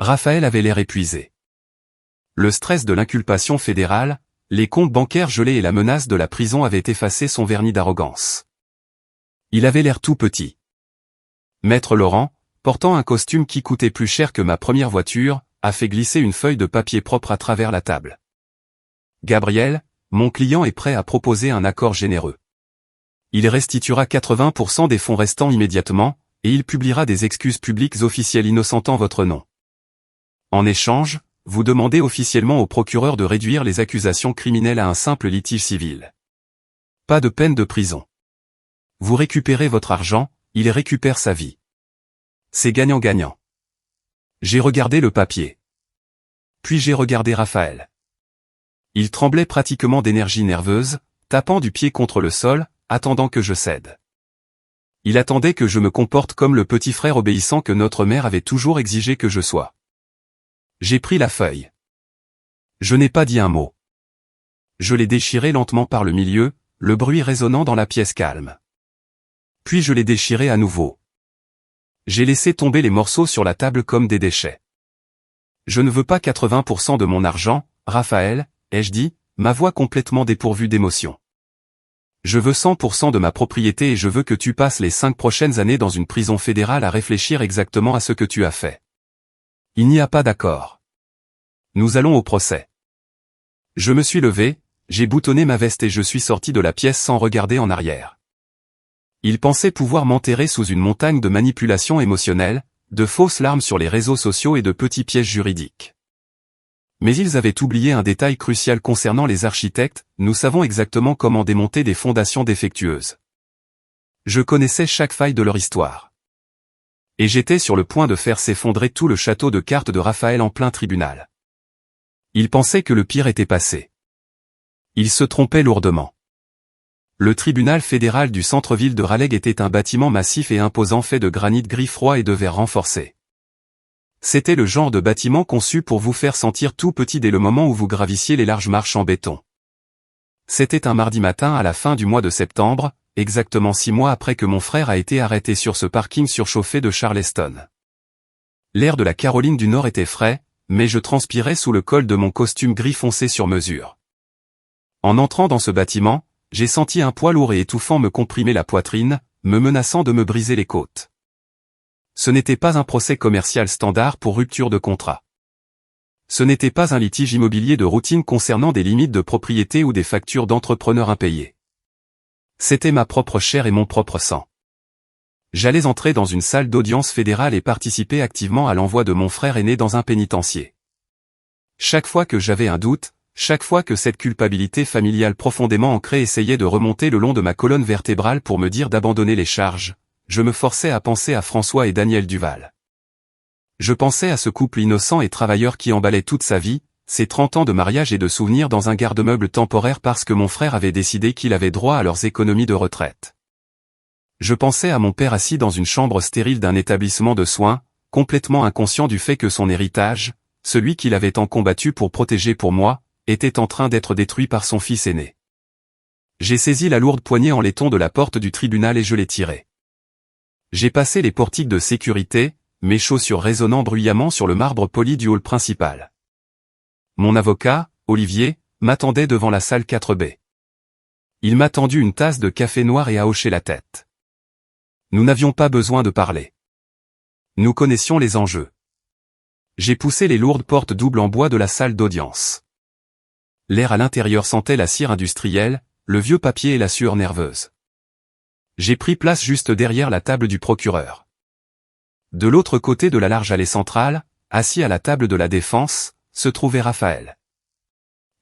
Raphaël avait l'air épuisé. Le stress de l'inculpation fédérale, les comptes bancaires gelés et la menace de la prison avaient effacé son vernis d'arrogance. Il avait l'air tout petit. Maître Laurent, portant un costume qui coûtait plus cher que ma première voiture, a fait glisser une feuille de papier propre à travers la table. Gabriel, mon client est prêt à proposer un accord généreux. Il restituera 80% des fonds restants immédiatement, et il publiera des excuses publiques officielles innocentant votre nom. En échange, vous demandez officiellement au procureur de réduire les accusations criminelles à un simple litige civil. Pas de peine de prison. Vous récupérez votre argent, il récupère sa vie. C'est gagnant-gagnant. J'ai regardé le papier. Puis j'ai regardé Raphaël. Il tremblait pratiquement d'énergie nerveuse, tapant du pied contre le sol, attendant que je cède. Il attendait que je me comporte comme le petit frère obéissant que notre mère avait toujours exigé que je sois. J'ai pris la feuille. Je n'ai pas dit un mot. Je l'ai déchirée lentement par le milieu, le bruit résonnant dans la pièce calme. Puis je l'ai déchirée à nouveau. J'ai laissé tomber les morceaux sur la table comme des déchets. Je ne veux pas 80% de mon argent, Raphaël, ai-je dit, ma voix complètement dépourvue d'émotion. Je veux 100% de ma propriété et je veux que tu passes les 5 prochaines années dans une prison fédérale à réfléchir exactement à ce que tu as fait. Il n'y a pas d'accord. Nous allons au procès. Je me suis levé, j'ai boutonné ma veste et je suis sorti de la pièce sans regarder en arrière. Ils pensaient pouvoir m'enterrer sous une montagne de manipulations émotionnelles, de fausses larmes sur les réseaux sociaux et de petits pièges juridiques. Mais ils avaient oublié un détail crucial concernant les architectes, nous savons exactement comment démonter des fondations défectueuses. Je connaissais chaque faille de leur histoire. Et j'étais sur le point de faire s'effondrer tout le château de cartes de Raphaël en plein tribunal. Ils pensaient que le pire était passé. Ils se trompaient lourdement. Le tribunal fédéral du centre-ville de Raleigh était un bâtiment massif et imposant fait de granit gris froid et de verre renforcé. C'était le genre de bâtiment conçu pour vous faire sentir tout petit dès le moment où vous gravissiez les larges marches en béton. C'était un mardi matin à la fin du mois de septembre, exactement 6 mois après que mon frère a été arrêté sur ce parking surchauffé de Charleston. L'air de la Caroline du Nord était frais, mais je transpirais sous le col de mon costume gris foncé sur mesure. En entrant dans ce bâtiment, j'ai senti un poids lourd et étouffant me comprimer la poitrine, me menaçant de me briser les côtes. Ce n'était pas un procès commercial standard pour rupture de contrat. Ce n'était pas un litige immobilier de routine concernant des limites de propriété ou des factures d'entrepreneurs impayées. C'était ma propre chair et mon propre sang. J'allais entrer dans une salle d'audience fédérale et participer activement à l'envoi de mon frère aîné dans un pénitencier. Chaque fois que j'avais un doute, chaque fois que cette culpabilité familiale profondément ancrée essayait de remonter le long de ma colonne vertébrale pour me dire d'abandonner les charges, je me forçais à penser à François et Daniel Duval. Je pensais à ce couple innocent et travailleur qui emballait toute sa vie, ses 30 ans de mariage et de souvenirs dans un garde-meuble temporaire parce que mon frère avait décidé qu'il avait droit à leurs économies de retraite. Je pensais à mon père assis dans une chambre stérile d'un établissement de soins, complètement inconscient du fait que son héritage, celui qu'il avait tant combattu pour protéger pour moi, était en train d'être détruit par son fils aîné. J'ai saisi la lourde poignée en laiton de la porte du tribunal et je l'ai tirée. J'ai passé les portiques de sécurité, mes chaussures résonnant bruyamment sur le marbre poli du hall principal. Mon avocat, Olivier, m'attendait devant la salle 4B. Il m'a tendu une tasse de café noir et a hoché la tête. Nous n'avions pas besoin de parler. Nous connaissions les enjeux. J'ai poussé les lourdes portes doubles en bois de la salle d'audience. L'air à l'intérieur sentait la cire industrielle, le vieux papier et la sueur nerveuse. J'ai pris place juste derrière la table du procureur. De l'autre côté de la large allée centrale, assis à la table de la défense, se trouvait Raphaël.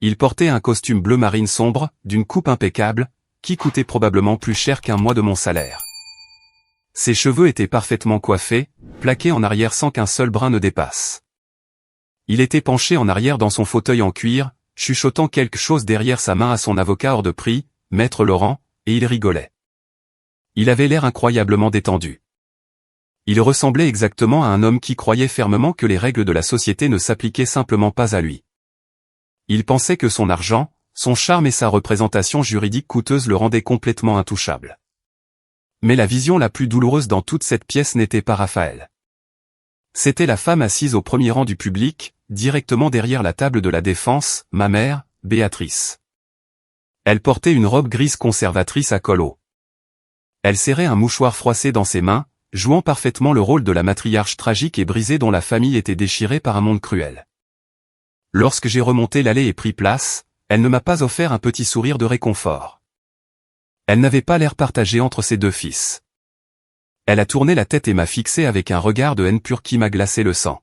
Il portait un costume bleu marine sombre, d'une coupe impeccable, qui coûtait probablement plus cher qu'un mois de mon salaire. Ses cheveux étaient parfaitement coiffés, plaqués en arrière sans qu'un seul brin ne dépasse. Il était penché en arrière dans son fauteuil en cuir, chuchotant quelque chose derrière sa main à son avocat hors de prix, Maître Laurent, et il rigolait. Il avait l'air incroyablement détendu. Il ressemblait exactement à un homme qui croyait fermement que les règles de la société ne s'appliquaient simplement pas à lui. Il pensait que son argent, son charme et sa représentation juridique coûteuse le rendaient complètement intouchable. Mais la vision la plus douloureuse dans toute cette pièce n'était pas Raphaël. C'était la femme assise au premier rang du public, directement derrière la table de la défense, ma mère, Béatrice. Elle portait une robe grise conservatrice à col haut. Elle serrait un mouchoir froissé dans ses mains, jouant parfaitement le rôle de la matriarche tragique et brisée dont la famille était déchirée par un monde cruel. Lorsque j'ai remonté l'allée et pris place, elle ne m'a pas offert un petit sourire de réconfort. Elle n'avait pas l'air partagé entre ses deux fils. Elle a tourné la tête et m'a fixé avec un regard de haine pure qui m'a glacé le sang.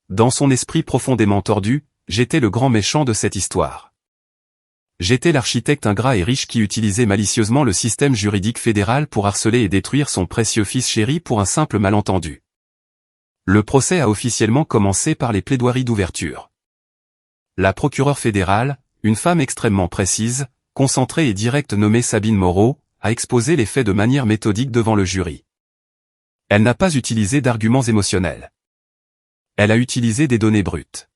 Dans son esprit profondément tordu, j'étais le grand méchant de cette histoire. J'étais l'architecte ingrat et riche qui utilisait malicieusement le système juridique fédéral pour harceler et détruire son précieux fils chéri pour un simple malentendu. Le procès a officiellement commencé par les plaidoiries d'ouverture. La procureure fédérale, une femme extrêmement précise, concentrée et directe nommée Sabine Moreau, a exposé les faits de manière méthodique devant le jury. Elle n'a pas utilisé d'arguments émotionnels. Elle a utilisé des données brutes.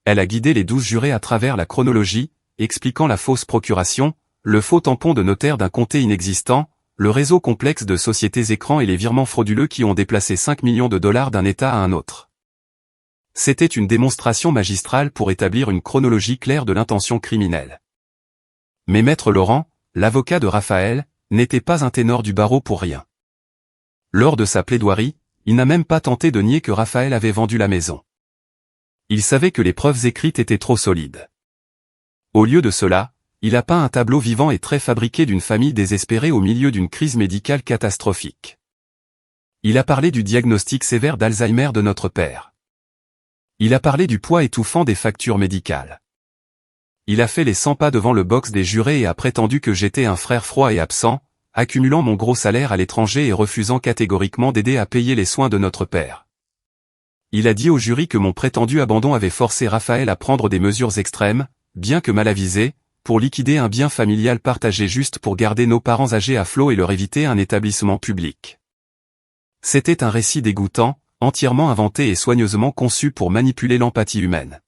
Elle a guidé les 12 jurés à travers la chronologie, expliquant la fausse procuration, le faux tampon de notaire d'un comté inexistant, le réseau complexe de sociétés écrans et les virements frauduleux qui ont déplacé 5 millions de dollars d'un État à un autre. C'était une démonstration magistrale pour établir une chronologie claire de l'intention criminelle. Mais Maître Laurent, l'avocat de Raphaël, n'était pas un ténor du barreau pour rien. Lors de sa plaidoirie, il n'a même pas tenté de nier que Raphaël avait vendu la maison. Il savait que les preuves écrites étaient trop solides. Au lieu de cela, il a peint un tableau vivant et très fabriqué d'une famille désespérée au milieu d'une crise médicale catastrophique. Il a parlé du diagnostic sévère d'Alzheimer de notre père. Il a parlé du poids étouffant des factures médicales. Il a fait les 100 pas devant le box des jurés et a prétendu que j'étais un frère froid et absent, accumulant mon gros salaire à l'étranger et refusant catégoriquement d'aider à payer les soins de notre père. Il a dit au jury que mon prétendu abandon avait forcé Raphaël à prendre des mesures extrêmes, bien que mal avisées, pour liquider un bien familial partagé juste pour garder nos parents âgés à flot et leur éviter un établissement public. C'était un récit dégoûtant, entièrement inventé et soigneusement conçu pour manipuler l'empathie humaine.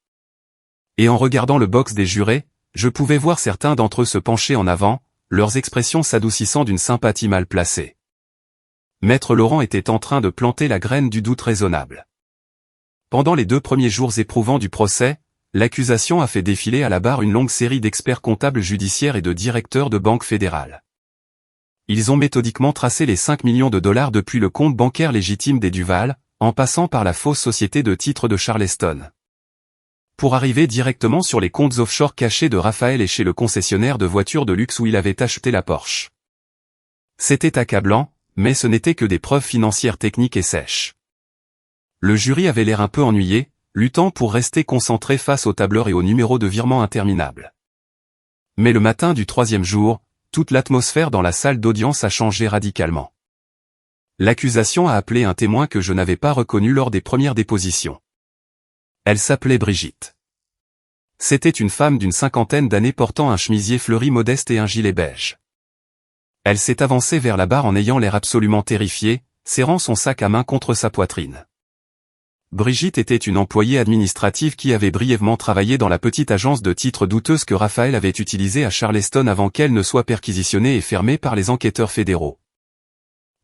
Et en regardant le box des jurés, je pouvais voir certains d'entre eux se pencher en avant, leurs expressions s'adoucissant d'une sympathie mal placée. Maître Laurent était en train de planter la graine du doute raisonnable. Pendant les 2 premiers jours éprouvants du procès, l'accusation a fait défiler à la barre une longue série d'experts comptables judiciaires et de directeurs de banques fédérales. Ils ont méthodiquement tracé les 5 millions de dollars depuis le compte bancaire légitime des Duval, en passant par la fausse société de titres de Charleston. Pour arriver directement sur les comptes offshore cachés de Raphaël et chez le concessionnaire de voitures de luxe où il avait acheté la Porsche. C'était accablant, mais ce n'était que des preuves financières techniques et sèches. Le jury avait l'air un peu ennuyé, luttant pour rester concentré face aux tableurs et aux numéros de virement interminables. Mais le matin du 3e jour, toute l'atmosphère dans la salle d'audience a changé radicalement. L'accusation a appelé un témoin que je n'avais pas reconnu lors des premières dépositions. Elle s'appelait Brigitte. C'était une femme d'une 50aine d'années portant un chemisier fleuri modeste et un gilet beige. Elle s'est avancée vers la barre en ayant l'air absolument terrifiée, serrant son sac à main contre sa poitrine. Brigitte était une employée administrative qui avait brièvement travaillé dans la petite agence de titres douteuse que Raphaël avait utilisée à Charleston avant qu'elle ne soit perquisitionnée et fermée par les enquêteurs fédéraux.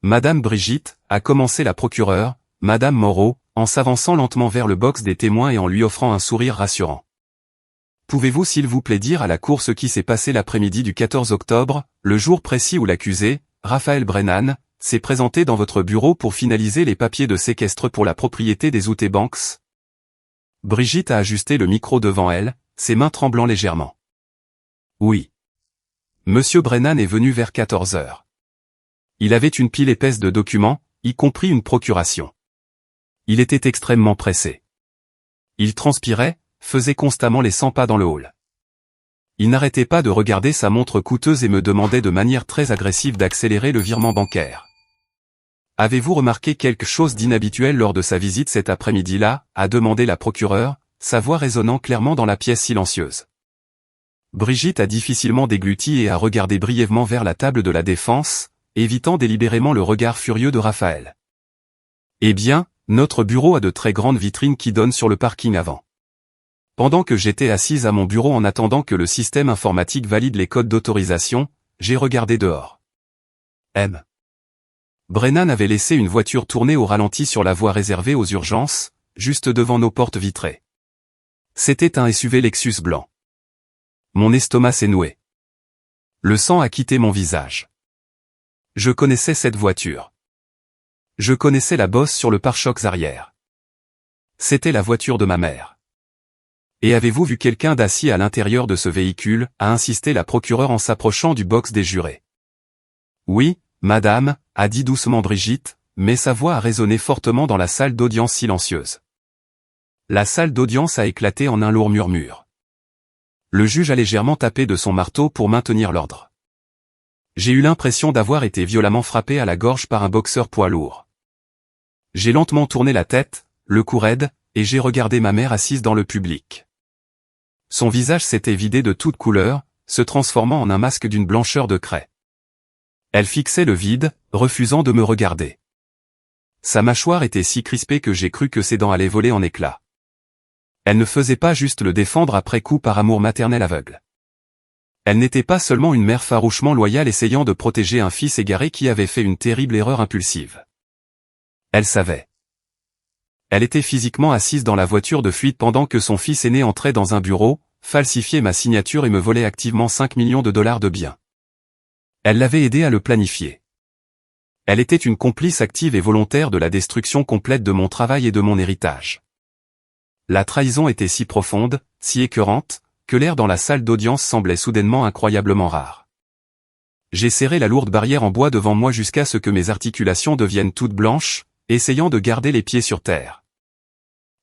Madame Brigitte, a commencé la procureure, Madame Moreau, en s'avançant lentement vers le box des témoins et en lui offrant un sourire rassurant. Pouvez-vous s'il vous plaît dire à la cour ce qui s'est passé l'après-midi du 14 octobre, le jour précis où l'accusé, Raphaël Brennan, s'est présenté dans votre bureau pour finaliser les papiers de séquestre pour la propriété des Outé Banks? Brigitte a ajusté le micro devant elle, ses mains tremblant légèrement. Oui. Monsieur Brennan est venu vers 14 heures. Il avait une pile épaisse de documents, y compris une procuration. Il était extrêmement pressé. Il transpirait, faisait constamment les 100 pas dans le hall. Il n'arrêtait pas de regarder sa montre coûteuse et me demandait de manière très agressive d'accélérer le virement bancaire. Avez-vous remarqué quelque chose d'inhabituel lors de sa visite cet après-midi-là, a demandé la procureure, sa voix résonnant clairement dans la pièce silencieuse. Brigitte a difficilement dégluti et a regardé brièvement vers la table de la défense, évitant délibérément le regard furieux de Raphaël. Eh bien, notre bureau a de très grandes vitrines qui donnent sur le parking avant. Pendant que j'étais assise à mon bureau en attendant que le système informatique valide les codes d'autorisation, j'ai regardé dehors. M. Brennan avait laissé une voiture tourner au ralenti sur la voie réservée aux urgences, juste devant nos portes vitrées. C'était un SUV Lexus blanc. Mon estomac s'est noué. Le sang a quitté mon visage. Je connaissais cette voiture. Je connaissais la bosse sur le pare-chocs arrière. C'était la voiture de ma mère. Et avez-vous vu quelqu'un d'assis à l'intérieur de ce véhicule, a insisté la procureure en s'approchant du box des jurés. Oui, madame, a dit doucement Brigitte, mais sa voix a résonné fortement dans la salle d'audience silencieuse. La salle d'audience a éclaté en un lourd murmure. Le juge a légèrement tapé de son marteau pour maintenir l'ordre. J'ai eu l'impression d'avoir été violemment frappé à la gorge par un boxeur poids lourd. J'ai lentement tourné la tête, le cou raide, et j'ai regardé ma mère assise dans le public. Son visage s'était vidé de toute couleur, se transformant en un masque d'une blancheur de craie. Elle fixait le vide, refusant de me regarder. Sa mâchoire était si crispée que j'ai cru que ses dents allaient voler en éclats. Elle ne faisait pas juste le défendre après coup par amour maternel aveugle. Elle n'était pas seulement une mère farouchement loyale essayant de protéger un fils égaré qui avait fait une terrible erreur impulsive. Elle savait. Elle était physiquement assise dans la voiture de fuite pendant que son fils aîné entrait dans un bureau, falsifiait ma signature et me volait activement 5 millions de dollars de biens. Elle l'avait aidé à le planifier. Elle était une complice active et volontaire de la destruction complète de mon travail et de mon héritage. La trahison était si profonde, si écœurante, que l'air dans la salle d'audience semblait soudainement incroyablement rare. J'ai serré la lourde barrière en bois devant moi jusqu'à ce que mes articulations deviennent toutes blanches, essayant de garder les pieds sur terre.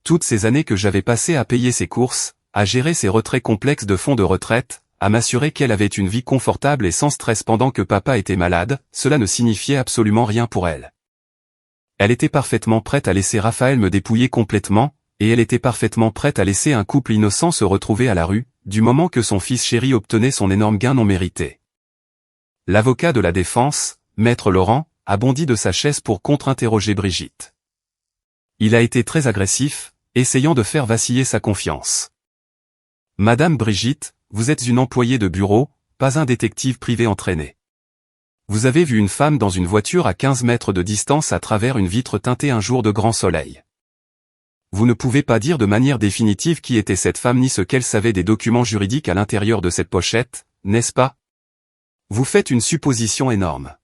Toutes ces années que j'avais passées à payer ses courses, à gérer ses retraits complexes de fonds de retraite, à m'assurer qu'elle avait une vie confortable et sans stress pendant que papa était malade, cela ne signifiait absolument rien pour elle. Elle était parfaitement prête à laisser Raphaël me dépouiller complètement, et elle était parfaitement prête à laisser un couple innocent se retrouver à la rue, du moment que son fils chéri obtenait son énorme gain non mérité. L'avocat de la défense, Maître Laurent, a bondi de sa chaise pour contre-interroger Brigitte. Il a été très agressif, essayant de faire vaciller sa confiance. Madame Brigitte, vous êtes une employée de bureau, pas un détective privé entraîné. Vous avez vu une femme dans une voiture à 15 mètres de distance à travers une vitre teintée un jour de grand soleil. Vous ne pouvez pas dire de manière définitive qui était cette femme ni ce qu'elle savait des documents juridiques à l'intérieur de cette pochette, n'est-ce pas? Vous faites une supposition énorme.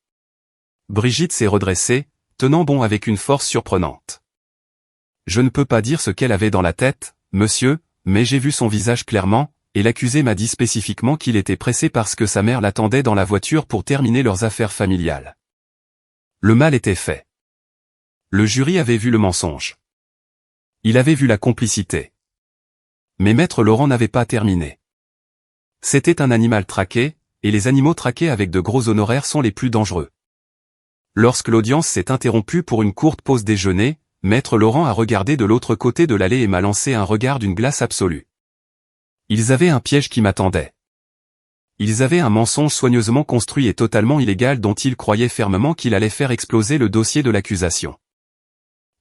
Brigitte s'est redressée, tenant bon avec une force surprenante. Je ne peux pas dire ce qu'elle avait dans la tête, monsieur, mais j'ai vu son visage clairement, et l'accusé m'a dit spécifiquement qu'il était pressé parce que sa mère l'attendait dans la voiture pour terminer leurs affaires familiales. Le mal était fait. Le jury avait vu le mensonge. Il avait vu la complicité. Mais Maître Laurent n'avait pas terminé. C'était un animal traqué, et les animaux traqués avec de gros honoraires sont les plus dangereux. Lorsque l'audience s'est interrompue pour une courte pause déjeuner, Maître Laurent a regardé de l'autre côté de l'allée et m'a lancé un regard d'une glace absolue. Ils avaient un piège qui m'attendait. Ils avaient un mensonge soigneusement construit et totalement illégal dont ils croyaient fermement qu'il allait faire exploser le dossier de l'accusation.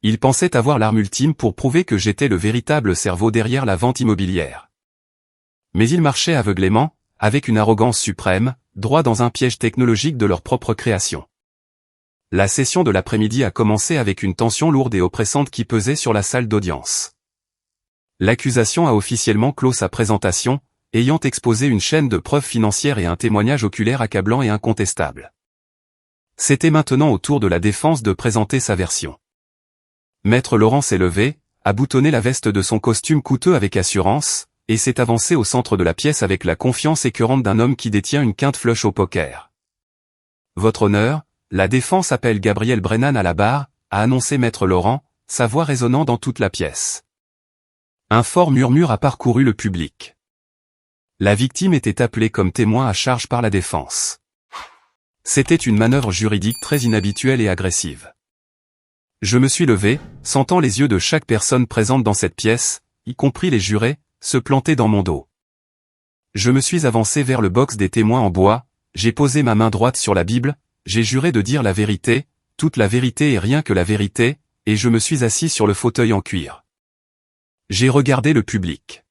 Ils pensaient avoir l'arme ultime pour prouver que j'étais le véritable cerveau derrière la vente immobilière. Mais ils marchaient aveuglément, avec une arrogance suprême, droit dans un piège technologique de leur propre création. La session de l'après-midi a commencé avec une tension lourde et oppressante qui pesait sur la salle d'audience. L'accusation a officiellement clos sa présentation, ayant exposé une chaîne de preuves financières et un témoignage oculaire accablant et incontestable. C'était maintenant au tour de la défense de présenter sa version. Maître Laurent s'est levé, a boutonné la veste de son costume coûteux avec assurance, et s'est avancé au centre de la pièce avec la confiance écœurante d'un homme qui détient une quinte flush au poker. Votre honneur, la défense appelle Gabriel Brennan à la barre, a annoncé maître Laurent, sa voix résonnant dans toute la pièce. Un fort murmure a parcouru le public. La victime était appelée comme témoin à charge par la défense. C'était une manœuvre juridique très inhabituelle et agressive. Je me suis levé, sentant les yeux de chaque personne présente dans cette pièce, y compris les jurés, se planter dans mon dos. Je me suis avancé vers le box des témoins en bois, j'ai posé ma main droite sur la Bible, j'ai juré de dire la vérité, toute la vérité et rien que la vérité, et je me suis assis sur le fauteuil en cuir. J'ai regardé le public.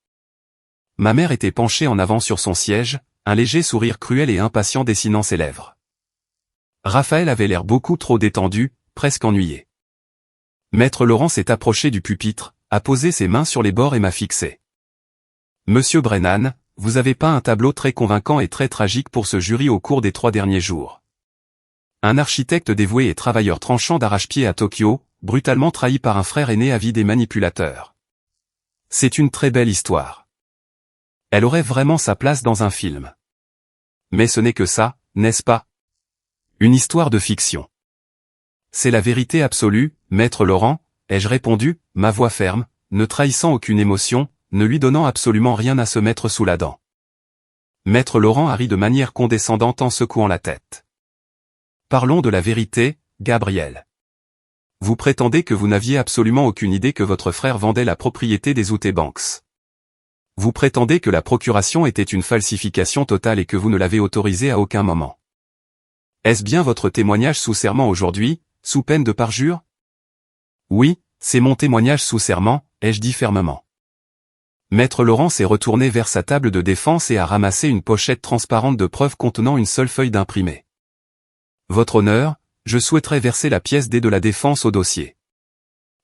Ma mère était penchée en avant sur son siège, un léger sourire cruel et impatient dessinant ses lèvres. Raphaël avait l'air beaucoup trop détendu, presque ennuyé. Maître Laurent s'est approché du pupitre, a posé ses mains sur les bords et m'a fixé. Monsieur Brennan, vous avez peint un tableau très convaincant et très tragique pour ce jury au cours des 3 derniers jours. Un architecte dévoué et travailleur tranchant d'arrache-pied à Tokyo, brutalement trahi par un frère aîné avide et manipulateur. C'est une très belle histoire. Elle aurait vraiment sa place dans un film. Mais ce n'est que ça, n'est-ce pas? Une histoire de fiction. C'est la vérité absolue, maître Laurent, ai-je répondu, ma voix ferme, ne trahissant aucune émotion, ne lui donnant absolument rien à se mettre sous la dent. Maître Laurent a ri de manière condescendante en secouant la tête. Parlons de la vérité, Gabriel. Vous prétendez que vous n'aviez absolument aucune idée que votre frère vendait la propriété des Outé Banks. Vous prétendez que la procuration était une falsification totale et que vous ne l'avez autorisée à aucun moment. Est-ce bien votre témoignage sous serment aujourd'hui, sous peine de parjure? Oui, c'est mon témoignage sous serment, ai-je dit fermement. Maître Laurent s'est retourné vers sa table de défense et a ramassé une pochette transparente de preuves contenant une seule feuille d'imprimé. Votre honneur, je souhaiterais verser la pièce D de la défense au dossier.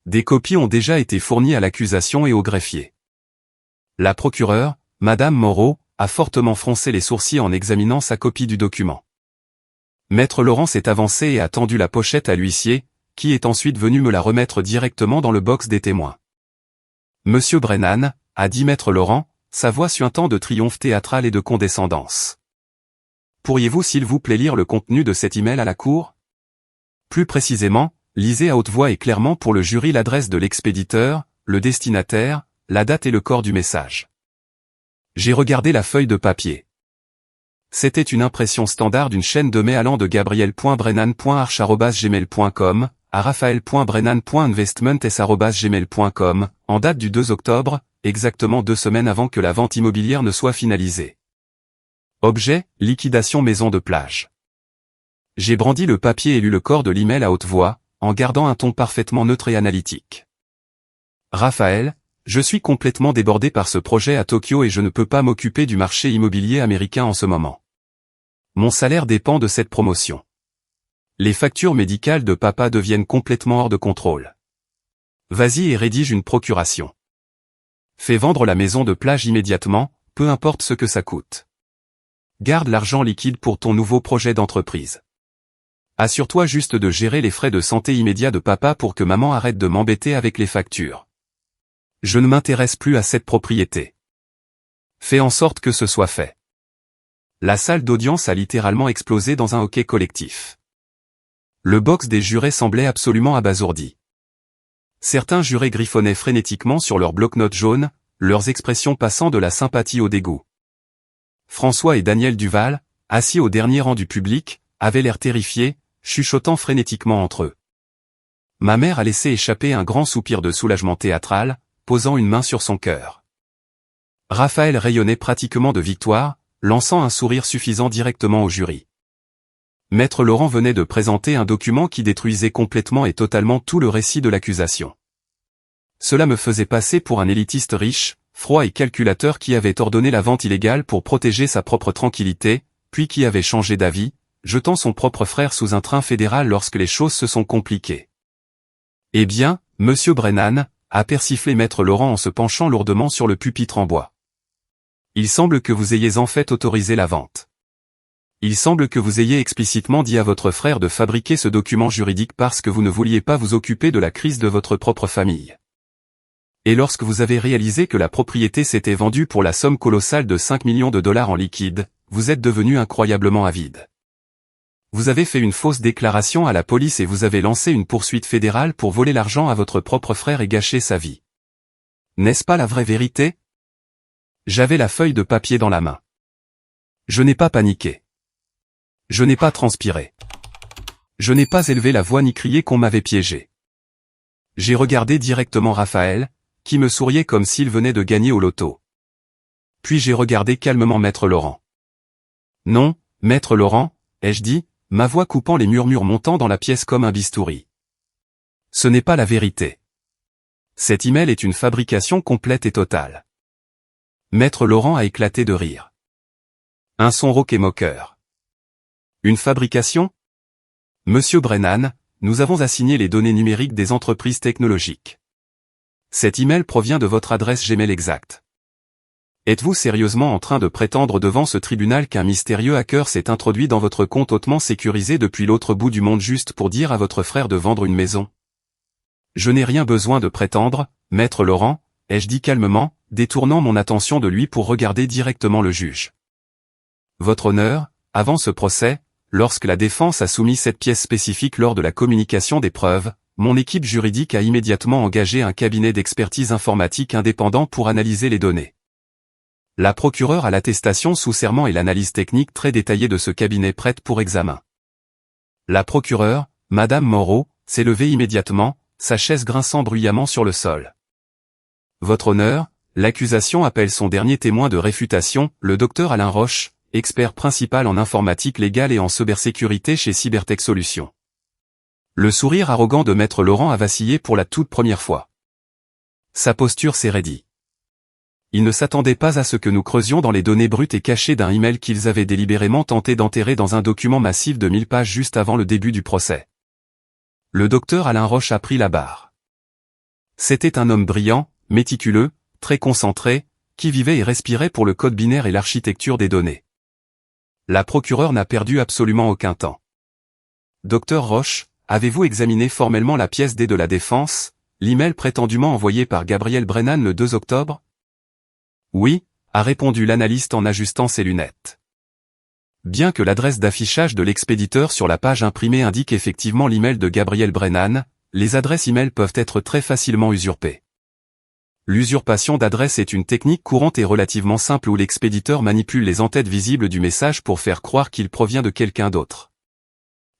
Des copies ont déjà été fournies à l'accusation et au greffier. La procureure, Madame Moreau, a fortement froncé les sourcils en examinant sa copie du document. Maître Laurent s'est avancé et a tendu la pochette à l'huissier, qui est ensuite venu me la remettre directement dans le box des témoins. Monsieur Brennan, a dit Maître Laurent, sa voix suintant de triomphe théâtral et de condescendance. Pourriez-vous s'il vous plaît lire le contenu de cet email à la cour? Plus précisément, lisez à haute voix et clairement pour le jury l'adresse de l'expéditeur, le destinataire, la date et le corps du message. J'ai regardé la feuille de papier. C'était une impression standard d'une chaîne de mail allant de gabriel.brennan.arch@gmail.com à raphaël.brennan.investments@gmail.com, en date du 2 octobre, exactement 2 semaines avant que la vente immobilière ne soit finalisée. Objet, liquidation maison de plage. J'ai brandi le papier et lu le corps de l'email à haute voix, en gardant un ton parfaitement neutre et analytique. Raphaël, je suis complètement débordé par ce projet à Tokyo et je ne peux pas m'occuper du marché immobilier américain en ce moment. Mon salaire dépend de cette promotion. Les factures médicales de papa deviennent complètement hors de contrôle. Vas-y et rédige une procuration. Fais vendre la maison de plage immédiatement, peu importe ce que ça coûte. Garde l'argent liquide pour ton nouveau projet d'entreprise. Assure-toi juste de gérer les frais de santé immédiats de papa pour que maman arrête de m'embêter avec les factures. Je ne m'intéresse plus à cette propriété. Fais en sorte que ce soit fait. La salle d'audience a littéralement explosé dans un hoquet collectif. Le box des jurés semblait absolument abasourdi. Certains jurés griffonnaient frénétiquement sur leurs bloc-notes jaunes, leurs expressions passant de la sympathie au dégoût. François et Daniel Duval, assis au dernier rang du public, avaient l'air terrifiés, chuchotant frénétiquement entre eux. Ma mère a laissé échapper un grand soupir de soulagement théâtral, posant une main sur son cœur. Raphaël rayonnait pratiquement de victoire, lançant un sourire suffisant directement au jury. Maître Laurent venait de présenter un document qui détruisait complètement et totalement tout le récit de l'accusation. Cela me faisait passer pour un élitiste riche, froid et calculateur qui avait ordonné la vente illégale pour protéger sa propre tranquillité, puis qui avait changé d'avis, jetant son propre frère sous un train fédéral lorsque les choses se sont compliquées. Eh bien, monsieur Brennan, a persiflé Maître Laurent en se penchant lourdement sur le pupitre en bois. Il semble que vous ayez en fait autorisé la vente. Il semble que vous ayez explicitement dit à votre frère de fabriquer ce document juridique parce que vous ne vouliez pas vous occuper de la crise de votre propre famille. Et lorsque vous avez réalisé que la propriété s'était vendue pour la somme colossale de 5 millions de dollars en liquide, vous êtes devenu incroyablement avide. Vous avez fait une fausse déclaration à la police et vous avez lancé une poursuite fédérale pour voler l'argent à votre propre frère et gâcher sa vie. N'est-ce pas la vraie vérité? J'avais la feuille de papier dans la main. Je n'ai pas paniqué. Je n'ai pas transpiré. Je n'ai pas élevé la voix ni crié qu'on m'avait piégé. J'ai regardé directement Raphaël, qui me souriait comme s'il venait de gagner au loto. Puis j'ai regardé calmement Maître Laurent. Non, Maître Laurent, ai-je dit, ma voix coupant les murmures montant dans la pièce comme un bistouri. Ce n'est pas la vérité. Cet email est une fabrication complète et totale. Maître Laurent a éclaté de rire. Un son rauque et moqueur. Une fabrication? Monsieur Brennan, nous avons assigné les données numériques des entreprises technologiques. Cet email provient de votre adresse Gmail exacte. Êtes-vous sérieusement en train de prétendre devant ce tribunal qu'un mystérieux hacker s'est introduit dans votre compte hautement sécurisé depuis l'autre bout du monde juste pour dire à votre frère de vendre une maison? Je n'ai rien besoin de prétendre, Maître Laurent, ai-je dit calmement, détournant mon attention de lui pour regarder directement le juge. Votre honneur, avant ce procès, lorsque la défense a soumis cette pièce spécifique lors de la communication des preuves, mon équipe juridique a immédiatement engagé un cabinet d'expertise informatique indépendant pour analyser les données. La procureure a l'attestation sous serment et l'analyse technique très détaillée de ce cabinet prête pour examen. La procureure, Madame Moreau, s'est levée immédiatement, sa chaise grinçant bruyamment sur le sol. Votre honneur, l'accusation appelle son dernier témoin de réfutation, le docteur Alain Roche, expert principal en informatique légale et en cybersécurité chez Cybertech Solutions. Le sourire arrogant de Maître Laurent a vacillé pour la toute première fois. Sa posture s'est raidie. Il ne s'attendait pas à ce que nous creusions dans les données brutes et cachées d'un email qu'ils avaient délibérément tenté d'enterrer dans un document massif de 1000 pages juste avant le début du procès. Le docteur Alain Roche a pris la barre. C'était un homme brillant, méticuleux, très concentré, qui vivait et respirait pour le code binaire et l'architecture des données. La procureure n'a perdu absolument aucun temps. Docteur Roche, avez-vous examiné formellement la pièce D de la défense, l'email prétendument envoyé par Gabriel Brennan le 2 octobre? Oui, a répondu l'analyste en ajustant ses lunettes. Bien que l'adresse d'affichage de l'expéditeur sur la page imprimée indique effectivement l'email de Gabriel Brennan, les adresses email peuvent être très facilement usurpées. L'usurpation d'adresse est une technique courante et relativement simple où l'expéditeur manipule les entêtes visibles du message pour faire croire qu'il provient de quelqu'un d'autre.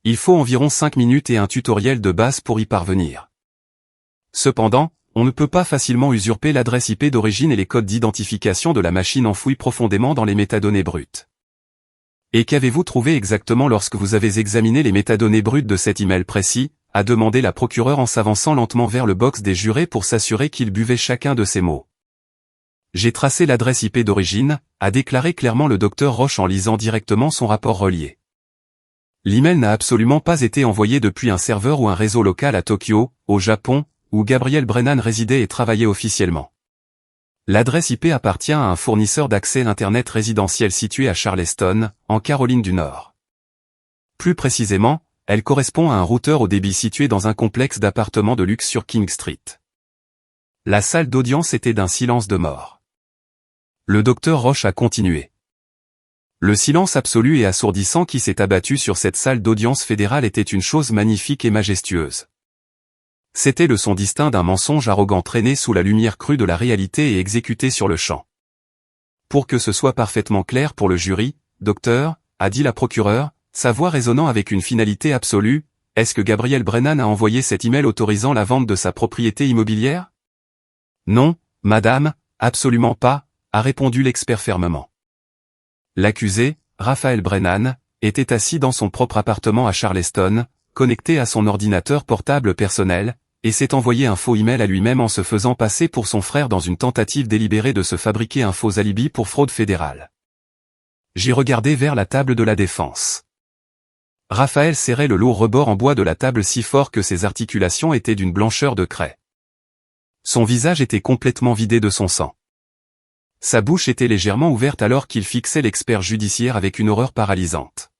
Il faut environ 5 minutes et un tutoriel de base pour y parvenir. Cependant, on ne peut pas facilement usurper l'adresse IP d'origine et les codes d'identification de la machine enfouis profondément dans les métadonnées brutes. Et qu'avez-vous trouvé exactement lorsque vous avez examiné les métadonnées brutes de cet email précis, a demandé la procureure en s'avançant lentement vers le box des jurés pour s'assurer qu'ils buvaient chacun de ces mots. J'ai tracé l'adresse IP d'origine, a déclaré clairement le docteur Roche en lisant directement son rapport relié. L'email n'a absolument pas été envoyé depuis un serveur ou un réseau local à Tokyo, au Japon, où Gabriel Brennan résidait et travaillait officiellement. L'adresse IP appartient à un fournisseur d'accès Internet résidentiel situé à Charleston, en Caroline du Nord. Plus précisément, elle correspond à un routeur au débit situé dans un complexe d'appartements de luxe sur King Street. La salle d'audience était d'un silence de mort. Le docteur Roche a continué. Le silence absolu et assourdissant qui s'est abattu sur cette salle d'audience fédérale était une chose magnifique et majestueuse. C'était le son distinct d'un mensonge arrogant traîné sous la lumière crue de la réalité et exécuté sur le champ. Pour que ce soit parfaitement clair pour le jury, docteur, a dit la procureure, sa voix résonnant avec une finalité absolue, est-ce que Gabriel Brennan a envoyé cet email autorisant la vente de sa propriété immobilière? Non, madame, absolument pas, a répondu l'expert fermement. L'accusé, Raphaël Brennan, était assis dans son propre appartement à Charleston, connecté à son ordinateur portable personnel, et s'est envoyé un faux email à lui-même en se faisant passer pour son frère dans une tentative délibérée de se fabriquer un faux alibi pour fraude fédérale. J'ai regardé vers la table de la défense. Raphaël serrait le lourd rebord en bois de la table si fort que ses articulations étaient d'une blancheur de craie. Son visage était complètement vidé de son sang. Sa bouche était légèrement ouverte alors qu'il fixait l'expert judiciaire avec une horreur paralysante.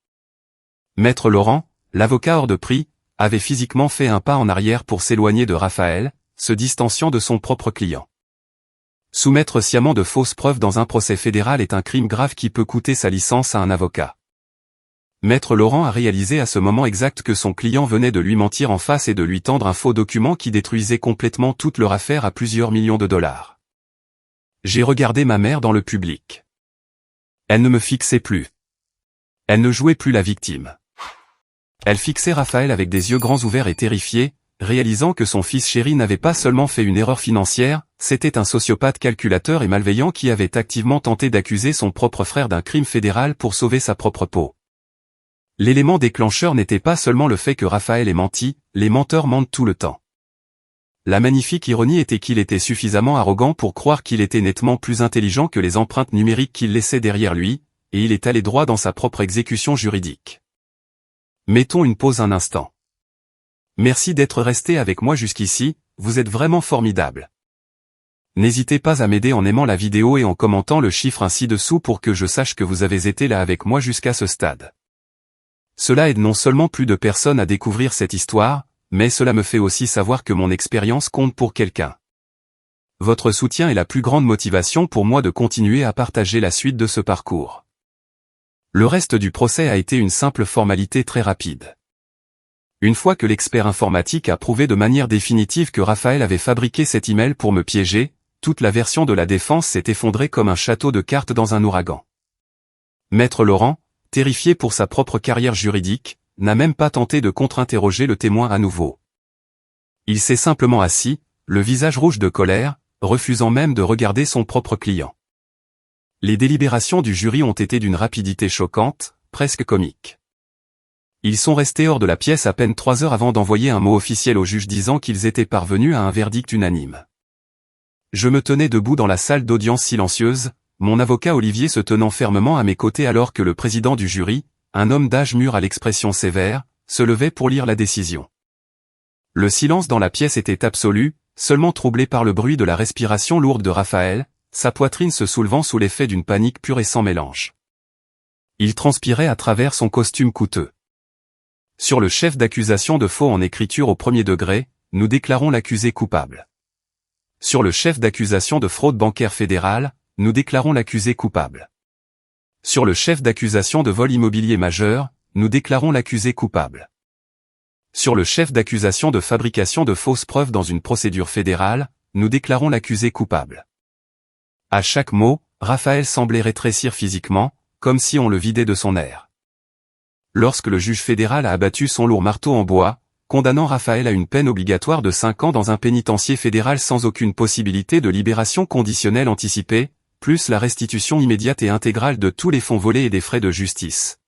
Maître Laurent, l'avocat hors de prix, avait physiquement fait un pas en arrière pour s'éloigner de Raphaël, se distanciant de son propre client. Soumettre sciemment de fausses preuves dans un procès fédéral est un crime grave qui peut coûter sa licence à un avocat. Maître Laurent a réalisé à ce moment exact que son client venait de lui mentir en face et de lui tendre un faux document qui détruisait complètement toute leur affaire à plusieurs millions de dollars. J'ai regardé ma mère dans le public. Elle ne me fixait plus. Elle ne jouait plus la victime. Elle fixait Raphaël avec des yeux grands ouverts et terrifiés, réalisant que son fils chéri n'avait pas seulement fait une erreur financière, c'était un sociopathe calculateur et malveillant qui avait activement tenté d'accuser son propre frère d'un crime fédéral pour sauver sa propre peau. L'élément déclencheur n'était pas seulement le fait que Raphaël ait menti, les menteurs mentent tout le temps. La magnifique ironie était qu'il était suffisamment arrogant pour croire qu'il était nettement plus intelligent que les empreintes numériques qu'il laissait derrière lui, et il est allé droit dans sa propre exécution juridique. Mettons une pause un instant. Merci d'être resté avec moi jusqu'ici, vous êtes vraiment formidable. N'hésitez pas à m'aider en aimant la vidéo et en commentant le chiffre ci-dessous pour que je sache que vous avez été là avec moi jusqu'à ce stade. Cela aide non seulement plus de personnes à découvrir cette histoire, mais cela me fait aussi savoir que mon expérience compte pour quelqu'un. Votre soutien est la plus grande motivation pour moi de continuer à partager la suite de ce parcours. Le reste du procès a été une simple formalité très rapide. Une fois que l'expert informatique a prouvé de manière définitive que Raphaël avait fabriqué cet email pour me piéger, toute la version de la défense s'est effondrée comme un château de cartes dans un ouragan. Maître Laurent, terrifié pour sa propre carrière juridique, n'a même pas tenté de contre-interroger le témoin à nouveau. Il s'est simplement assis, le visage rouge de colère, refusant même de regarder son propre client. Les délibérations du jury ont été d'une rapidité choquante, presque comique. Ils sont restés hors de la pièce à peine 3 heures avant d'envoyer un mot officiel au juge disant qu'ils étaient parvenus à un verdict unanime. Je me tenais debout dans la salle d'audience silencieuse, mon avocat Olivier se tenant fermement à mes côtés alors que le président du jury, un homme d'âge mûr à l'expression sévère, se levait pour lire la décision. Le silence dans la pièce était absolu, seulement troublé par le bruit de la respiration lourde de Raphaël, sa poitrine se soulevant sous l'effet d'une panique pure et sans mélange. Il transpirait à travers son costume coûteux. Sur le chef d'accusation de faux en écriture au premier degré, nous déclarons l'accusé coupable. Sur le chef d'accusation de fraude bancaire fédérale, nous déclarons l'accusé coupable. Sur le chef d'accusation de vol immobilier majeur, nous déclarons l'accusé coupable. Sur le chef d'accusation de fabrication de fausses preuves dans une procédure fédérale, nous déclarons l'accusé coupable. À chaque mot, Raphaël semblait rétrécir physiquement, comme si on le vidait de son air. Lorsque le juge fédéral a abattu son lourd marteau en bois, condamnant Raphaël à une peine obligatoire de 5 ans dans un pénitencier fédéral sans aucune possibilité de libération conditionnelle anticipée, plus la restitution immédiate et intégrale de tous les fonds volés et des frais de justice.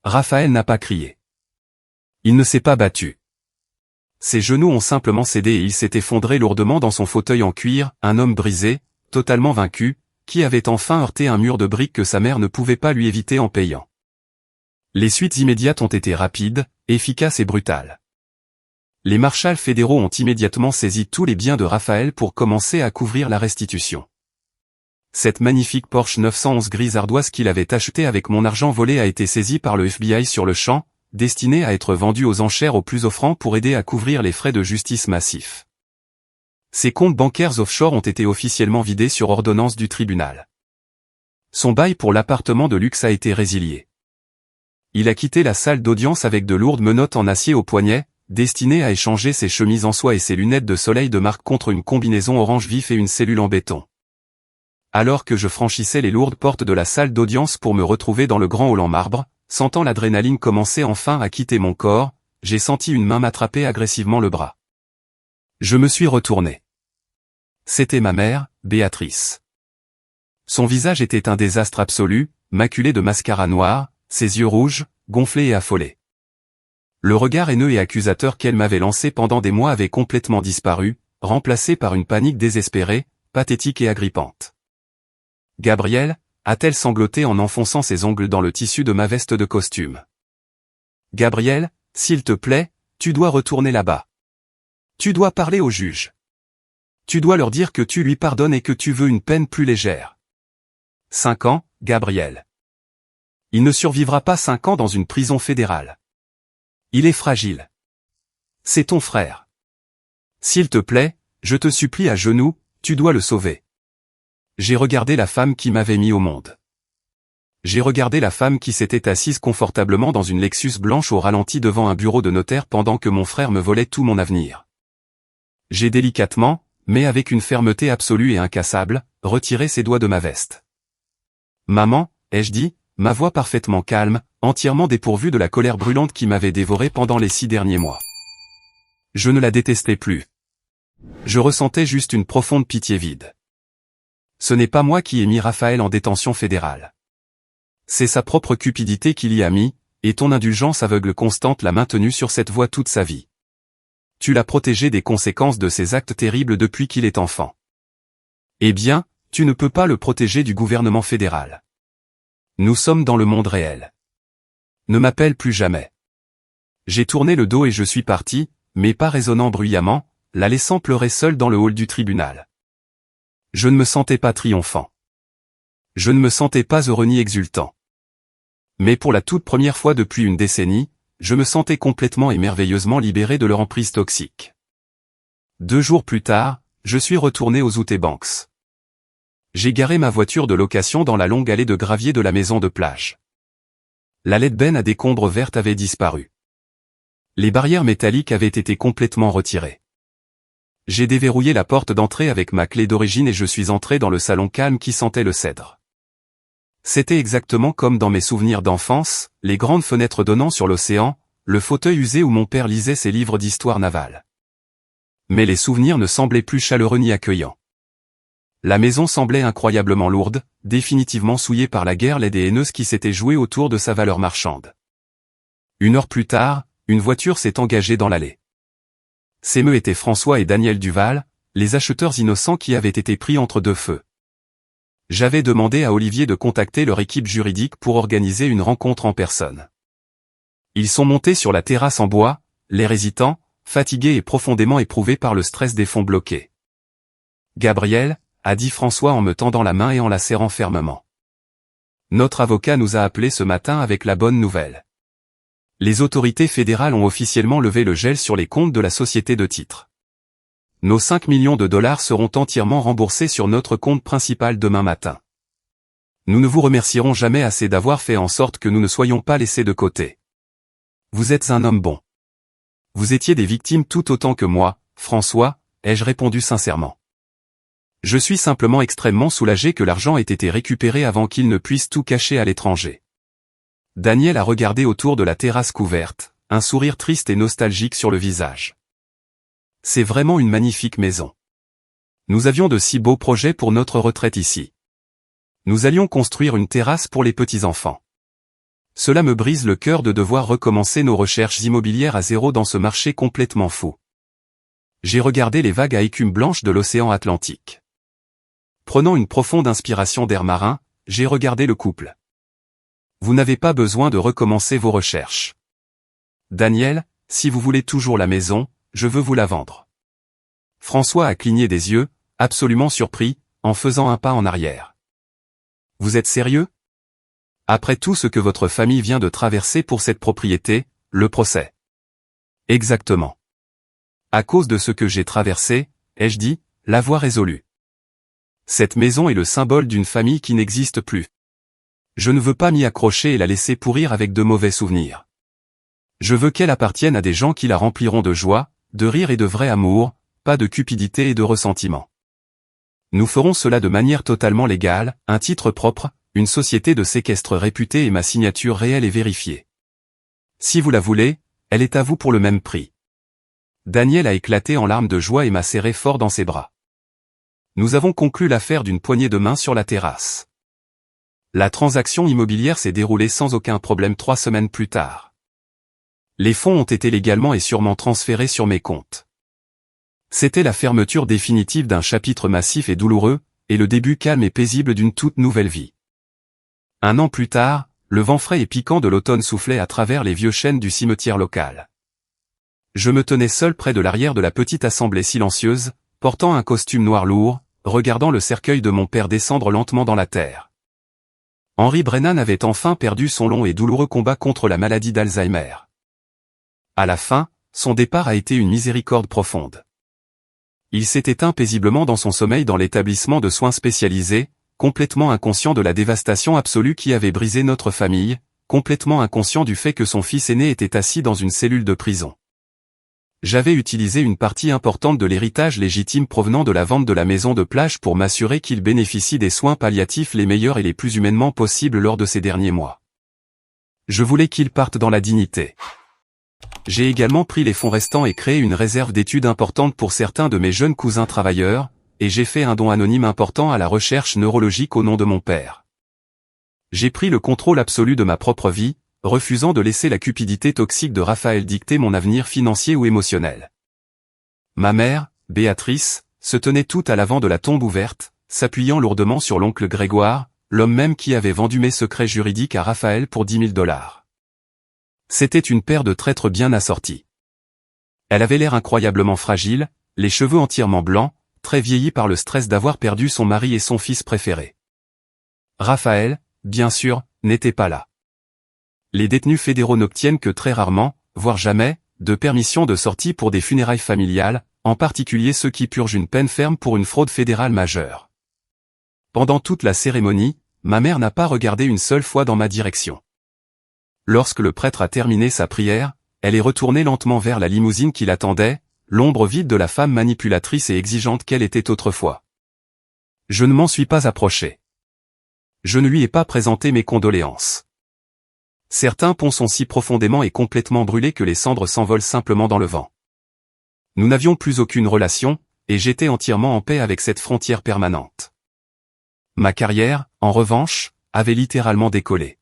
Raphaël n'a pas crié. Il ne s'est pas battu. Ses genoux ont simplement cédé et il s'est effondré lourdement dans son fauteuil en cuir, un homme brisé, totalement vaincu, qui avait enfin heurté un mur de briques que sa mère ne pouvait pas lui éviter en payant. Les suites immédiates ont été rapides, efficaces et brutales. Les marshals fédéraux ont immédiatement saisi tous les biens de Raphaël pour commencer à couvrir la restitution. Cette magnifique Porsche 911 grise ardoise qu'il avait achetée avec mon argent volé a été saisie par le FBI sur le champ, destinée à être vendue aux enchères aux plus offrants pour aider à couvrir les frais de justice massifs. Ses comptes bancaires offshore ont été officiellement vidés sur ordonnance du tribunal. Son bail pour l'appartement de luxe a été résilié. Il a quitté la salle d'audience avec de lourdes menottes en acier au poignet, destinées à échanger ses chemises en soie et ses lunettes de soleil de marque contre une combinaison orange vif et une cellule en béton. Alors que je franchissais les lourdes portes de la salle d'audience pour me retrouver dans le grand hall en marbre, sentant l'adrénaline commencer enfin à quitter mon corps, j'ai senti une main m'attraper agressivement le bras. Je me suis retourné. C'était ma mère, Béatrice. Son visage était un désastre absolu, maculé de mascara noir, ses yeux rouges, gonflés et affolés. Le regard haineux et accusateur qu'elle m'avait lancé pendant des mois avait complètement disparu, remplacé par une panique désespérée, pathétique et agrippante. Gabrielle, a-t-elle sangloté en enfonçant ses ongles dans le tissu de ma veste de costume. Gabrielle, s'il te plaît, tu dois retourner là-bas. Tu dois parler au juge. Tu dois leur dire que tu lui pardonnes et que tu veux une peine plus légère. 5 ans, Gabrielle. Il ne survivra pas 5 ans dans une prison fédérale. Il est fragile. C'est ton frère. S'il te plaît, je te supplie à genoux, tu dois le sauver. J'ai regardé la femme qui m'avait mis au monde. J'ai regardé la femme qui s'était assise confortablement dans une Lexus blanche au ralenti devant un bureau de notaire pendant que mon frère me volait tout mon avenir. J'ai délicatement, mais avec une fermeté absolue et incassable, retiré ses doigts de ma veste. Maman, ai-je dit, ma voix parfaitement calme, entièrement dépourvue de la colère brûlante qui m'avait dévoré pendant les 6 derniers mois. Je ne la détestais plus. Je ressentais juste une profonde pitié vide. Ce n'est pas moi qui ai mis Raphaël en détention fédérale. C'est sa propre cupidité qui l'y a mis, et ton indulgence aveugle constante l'a maintenu sur cette voie toute sa vie. Tu l'as protégé des conséquences de ses actes terribles depuis qu'il est enfant. Eh bien, tu ne peux pas le protéger du gouvernement fédéral. Nous sommes dans le monde réel. Ne m'appelle plus jamais. J'ai tourné le dos et je suis parti, mais pas résonnant bruyamment, la laissant pleurer seule dans le hall du tribunal. Je ne me sentais pas triomphant. Je ne me sentais pas heureux ni exultant. Mais pour la toute première fois depuis une décennie, je me sentais complètement et merveilleusement libéré de leur emprise toxique. 2 jours plus tard, je suis retourné aux Outer Banks. J'ai garé ma voiture de location dans la longue allée de gravier de la maison de plage. La laide benne à décombres vertes avait disparu. Les barrières métalliques avaient été complètement retirées. J'ai déverrouillé la porte d'entrée avec ma clé d'origine et je suis entré dans le salon calme qui sentait le cèdre. C'était exactement comme dans mes souvenirs d'enfance, les grandes fenêtres donnant sur l'océan, le fauteuil usé où mon père lisait ses livres d'histoire navale. Mais les souvenirs ne semblaient plus chaleureux ni accueillants. La maison semblait incroyablement lourde, définitivement souillée par la guerre laide et haineuse qui s'était jouée autour de sa valeur marchande. 1 heure plus tard, une voiture s'est engagée dans l'allée. Ces meux étaient François et Daniel Duval, les acheteurs innocents qui avaient été pris entre 2 feux. J'avais demandé à Olivier de contacter leur équipe juridique pour organiser une rencontre en personne. Ils sont montés sur la terrasse en bois, l'air hésitant, fatigués et profondément éprouvés par le stress des fonds bloqués. Gabriel, a dit François en me tendant la main et en la serrant fermement. Notre avocat nous a appelés ce matin avec la bonne nouvelle. Les autorités fédérales ont officiellement levé le gel sur les comptes de la société de titres. Nos 5 millions de dollars seront entièrement remboursés sur notre compte principal demain matin. Nous ne vous remercierons jamais assez d'avoir fait en sorte que nous ne soyons pas laissés de côté. Vous êtes un homme bon. Vous étiez des victimes tout autant que moi, François, ai-je répondu sincèrement. Je suis simplement extrêmement soulagé que l'argent ait été récupéré avant qu'il ne puisse tout cacher à l'étranger. Daniel a regardé autour de la terrasse couverte, un sourire triste et nostalgique sur le visage. C'est vraiment une magnifique maison. Nous avions de si beaux projets pour notre retraite ici. Nous allions construire une terrasse pour les petits-enfants. Cela me brise le cœur de devoir recommencer nos recherches immobilières à zéro dans ce marché complètement fou. J'ai regardé les vagues à écume blanche de l'océan Atlantique. Prenant une profonde inspiration d'air marin, j'ai regardé le couple. Vous n'avez pas besoin de recommencer vos recherches. Daniel, si vous voulez toujours la maison, je veux vous la vendre. François a cligné des yeux, absolument surpris, en faisant un pas en arrière. Vous êtes sérieux? Après tout ce que votre famille vient de traverser pour cette propriété, le procès. Exactement. À cause de ce que j'ai traversé, ai-je dit, la voie résolue. Cette maison est le symbole d'une famille qui n'existe plus. Je ne veux pas m'y accrocher et la laisser pourrir avec de mauvais souvenirs. Je veux qu'elle appartienne à des gens qui la rempliront de joie, de rire et de vrai amour, pas de cupidité et de ressentiment. Nous ferons cela de manière totalement légale, un titre propre, une société de séquestre réputée et ma signature réelle et vérifiée. Si vous la voulez, elle est à vous pour le même prix. Daniel a éclaté en larmes de joie et m'a serré fort dans ses bras. Nous avons conclu l'affaire d'une poignée de main sur la terrasse. La transaction immobilière s'est déroulée sans aucun problème 3 semaines plus tard. Les fonds ont été légalement et sûrement transférés sur mes comptes. C'était la fermeture définitive d'un chapitre massif et douloureux, et le début calme et paisible d'une toute nouvelle vie. 1 an plus tard, le vent frais et piquant de l'automne soufflait à travers les vieux chênes du cimetière local. Je me tenais seul près de l'arrière de la petite assemblée silencieuse, portant un costume noir lourd, regardant le cercueil de mon père descendre lentement dans la terre. Henry Brennan avait enfin perdu son long et douloureux combat contre la maladie d'Alzheimer. À la fin, son départ a été une miséricorde profonde. Il s'est éteint paisiblement dans son sommeil dans l'établissement de soins spécialisés, complètement inconscient de la dévastation absolue qui avait brisé notre famille, complètement inconscient du fait que son fils aîné était assis dans une cellule de prison. J'avais utilisé une partie importante de l'héritage légitime provenant de la vente de la maison de plage pour m'assurer qu'il bénéficie des soins palliatifs les meilleurs et les plus humainement possibles lors de ces derniers mois. Je voulais qu'il parte dans la dignité. J'ai également pris les fonds restants et créé une réserve d'études importante pour certains de mes jeunes cousins travailleurs, et j'ai fait un don anonyme important à la recherche neurologique au nom de mon père. J'ai pris le contrôle absolu de ma propre vie, refusant de laisser la cupidité toxique de Raphaël dicter mon avenir financier ou émotionnel. Ma mère, Béatrice, se tenait toute à l'avant de la tombe ouverte, s'appuyant lourdement sur l'oncle Grégoire, l'homme même qui avait vendu mes secrets juridiques à Raphaël pour 10 000 $. C'était une paire de traîtres bien assortis. Elle avait l'air incroyablement fragile, les cheveux entièrement blancs, très vieillis par le stress d'avoir perdu son mari et son fils préféré. Raphaël, bien sûr, n'était pas là. Les détenus fédéraux n'obtiennent que très rarement, voire jamais, de permission de sortie pour des funérailles familiales, en particulier ceux qui purgent une peine ferme pour une fraude fédérale majeure. Pendant toute la cérémonie, ma mère n'a pas regardé une seule fois dans ma direction. Lorsque le prêtre a terminé sa prière, elle est retournée lentement vers la limousine qui l'attendait, l'ombre vide de la femme manipulatrice et exigeante qu'elle était autrefois. Je ne m'en suis pas approché. Je ne lui ai pas présenté mes condoléances. Certains ponts sont si profondément et complètement brûlés que les cendres s'envolent simplement dans le vent. Nous n'avions plus aucune relation, et j'étais entièrement en paix avec cette frontière permanente. Ma carrière, en revanche, avait littéralement décollé.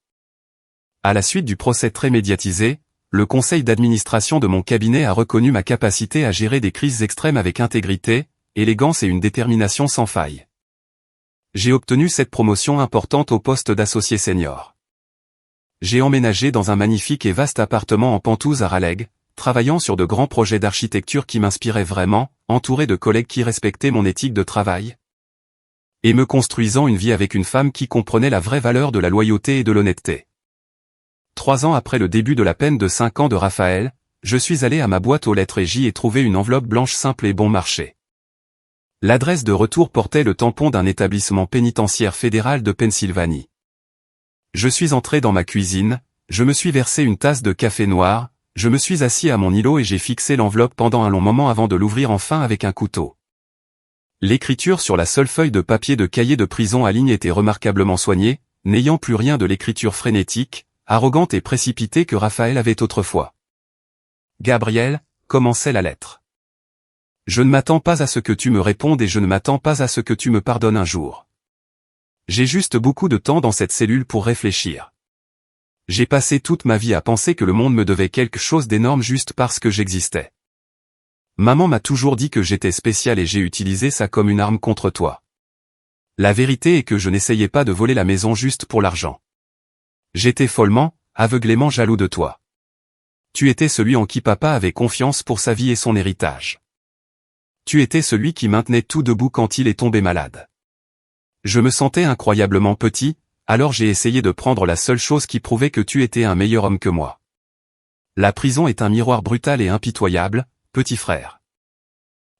À la suite du procès très médiatisé, le conseil d'administration de mon cabinet a reconnu ma capacité à gérer des crises extrêmes avec intégrité, élégance et une détermination sans faille. J'ai obtenu cette promotion importante au poste d'associé senior. J'ai emménagé dans un magnifique et vaste appartement en Pentouze à Raleigh, travaillant sur de grands projets d'architecture qui m'inspiraient vraiment, entouré de collègues qui respectaient mon éthique de travail, et me construisant une vie avec une femme qui comprenait la vraie valeur de la loyauté et de l'honnêteté. 3 ans après le début de la peine de 5 ans de Raphaël, je suis allé à ma boîte aux lettres et j'y ai trouvé une enveloppe blanche simple et bon marché. L'adresse de retour portait le tampon d'un établissement pénitentiaire fédéral de Pennsylvanie. Je suis entré dans ma cuisine, je me suis versé une tasse de café noir, je me suis assis à mon îlot et j'ai fixé l'enveloppe pendant un long moment avant de l'ouvrir enfin avec un couteau. L'écriture sur la seule feuille de papier de cahier de prison à ligne était remarquablement soignée, n'ayant plus rien de l'écriture frénétique, arrogante et précipitée que Raphaël avait autrefois. Gabriel, commençait la lettre. Je ne m'attends pas à ce que tu me répondes et je ne m'attends pas à ce que tu me pardonnes un jour. J'ai juste beaucoup de temps dans cette cellule pour réfléchir. J'ai passé toute ma vie à penser que le monde me devait quelque chose d'énorme juste parce que j'existais. Maman m'a toujours dit que j'étais spécial et j'ai utilisé ça comme une arme contre toi. La vérité est que je n'essayais pas de voler la maison juste pour l'argent. J'étais follement, aveuglément jaloux de toi. Tu étais celui en qui papa avait confiance pour sa vie et son héritage. Tu étais celui qui maintenait tout debout quand il est tombé malade. Je me sentais incroyablement petit, alors j'ai essayé de prendre la seule chose qui prouvait que tu étais un meilleur homme que moi. La prison est un miroir brutal et impitoyable, petit frère.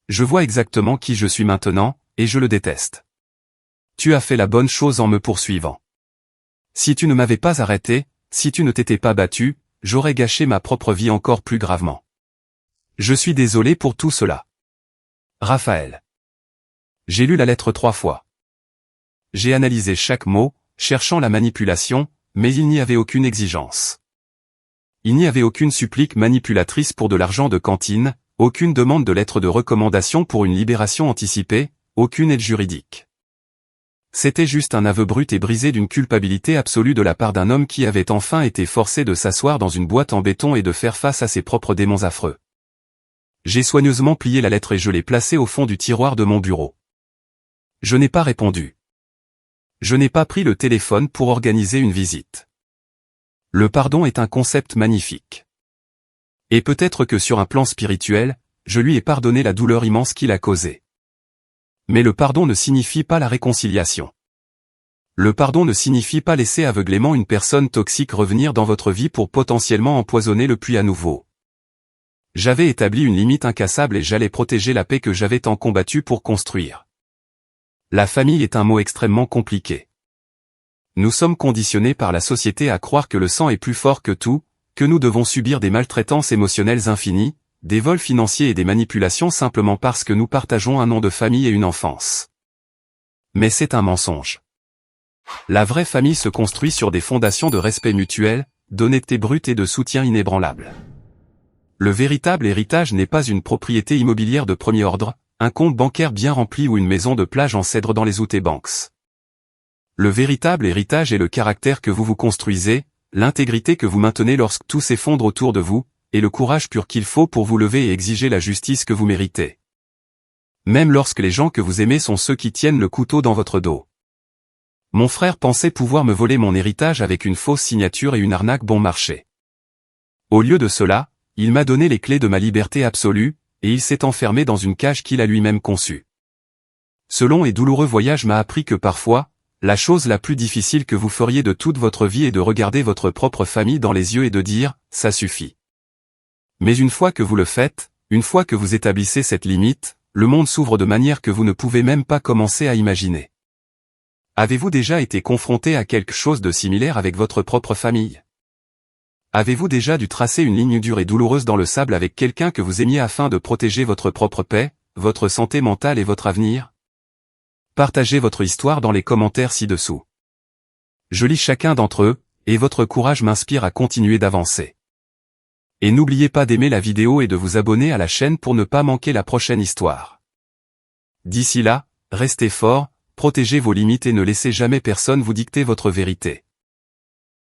Je vois exactement qui je suis maintenant, et je le déteste. Tu as fait la bonne chose en me poursuivant. Si tu ne m'avais pas arrêté, si tu ne t'étais pas battu, j'aurais gâché ma propre vie encore plus gravement. Je suis désolé pour tout cela. Raphaël. J'ai lu la lettre 3 fois. J'ai analysé chaque mot, cherchant la manipulation, mais il n'y avait aucune exigence. Il n'y avait aucune supplique manipulatrice pour de l'argent de cantine, aucune demande de lettre de recommandation pour une libération anticipée, aucune aide juridique. C'était juste un aveu brut et brisé d'une culpabilité absolue de la part d'un homme qui avait enfin été forcé de s'asseoir dans une boîte en béton et de faire face à ses propres démons affreux. J'ai soigneusement plié la lettre et je l'ai placée au fond du tiroir de mon bureau. Je n'ai pas répondu. Je n'ai pas pris le téléphone pour organiser une visite. Le pardon est un concept magnifique. Et peut-être que sur un plan spirituel, je lui ai pardonné la douleur immense qu'il a causée. Mais le pardon ne signifie pas la réconciliation. Le pardon ne signifie pas laisser aveuglément une personne toxique revenir dans votre vie pour potentiellement empoisonner le puits à nouveau. J'avais établi une limite incassable et j'allais protéger la paix que j'avais tant combattue pour construire. La famille est un mot extrêmement compliqué. Nous sommes conditionnés par la société à croire que le sang est plus fort que tout, que nous devons subir des maltraitances émotionnelles infinies, des vols financiers et des manipulations simplement parce que nous partageons un nom de famille et une enfance. Mais c'est un mensonge. La vraie famille se construit sur des fondations de respect mutuel, d'honnêteté brute et de soutien inébranlable. Le véritable héritage n'est pas une propriété immobilière de premier ordre, un compte bancaire bien rempli ou une maison de plage en cèdre dans les Outer Banks. Le véritable héritage est le caractère que vous vous construisez, l'intégrité que vous maintenez lorsque tout s'effondre autour de vous, et le courage pur qu'il faut pour vous lever et exiger la justice que vous méritez. Même lorsque les gens que vous aimez sont ceux qui tiennent le couteau dans votre dos. Mon frère pensait pouvoir me voler mon héritage avec une fausse signature et une arnaque bon marché. Au lieu de cela, il m'a donné les clés de ma liberté absolue, et il s'est enfermé dans une cage qu'il a lui-même conçue. Ce long et douloureux voyage m'a appris que parfois, la chose la plus difficile que vous feriez de toute votre vie est de regarder votre propre famille dans les yeux et de dire « ça suffit ». Mais une fois que vous le faites, une fois que vous établissez cette limite, le monde s'ouvre de manière que vous ne pouvez même pas commencer à imaginer. Avez-vous déjà été confronté à quelque chose de similaire avec votre propre famille? Avez-vous déjà dû tracer une ligne dure et douloureuse dans le sable avec quelqu'un que vous aimiez afin de protéger votre propre paix, votre santé mentale et votre avenir? Partagez votre histoire dans les commentaires ci-dessous. Je lis chacun d'entre eux, et votre courage m'inspire à continuer d'avancer. Et n'oubliez pas d'aimer la vidéo et de vous abonner à la chaîne pour ne pas manquer la prochaine histoire. D'ici là, restez forts, protégez vos limites et ne laissez jamais personne vous dicter votre vérité.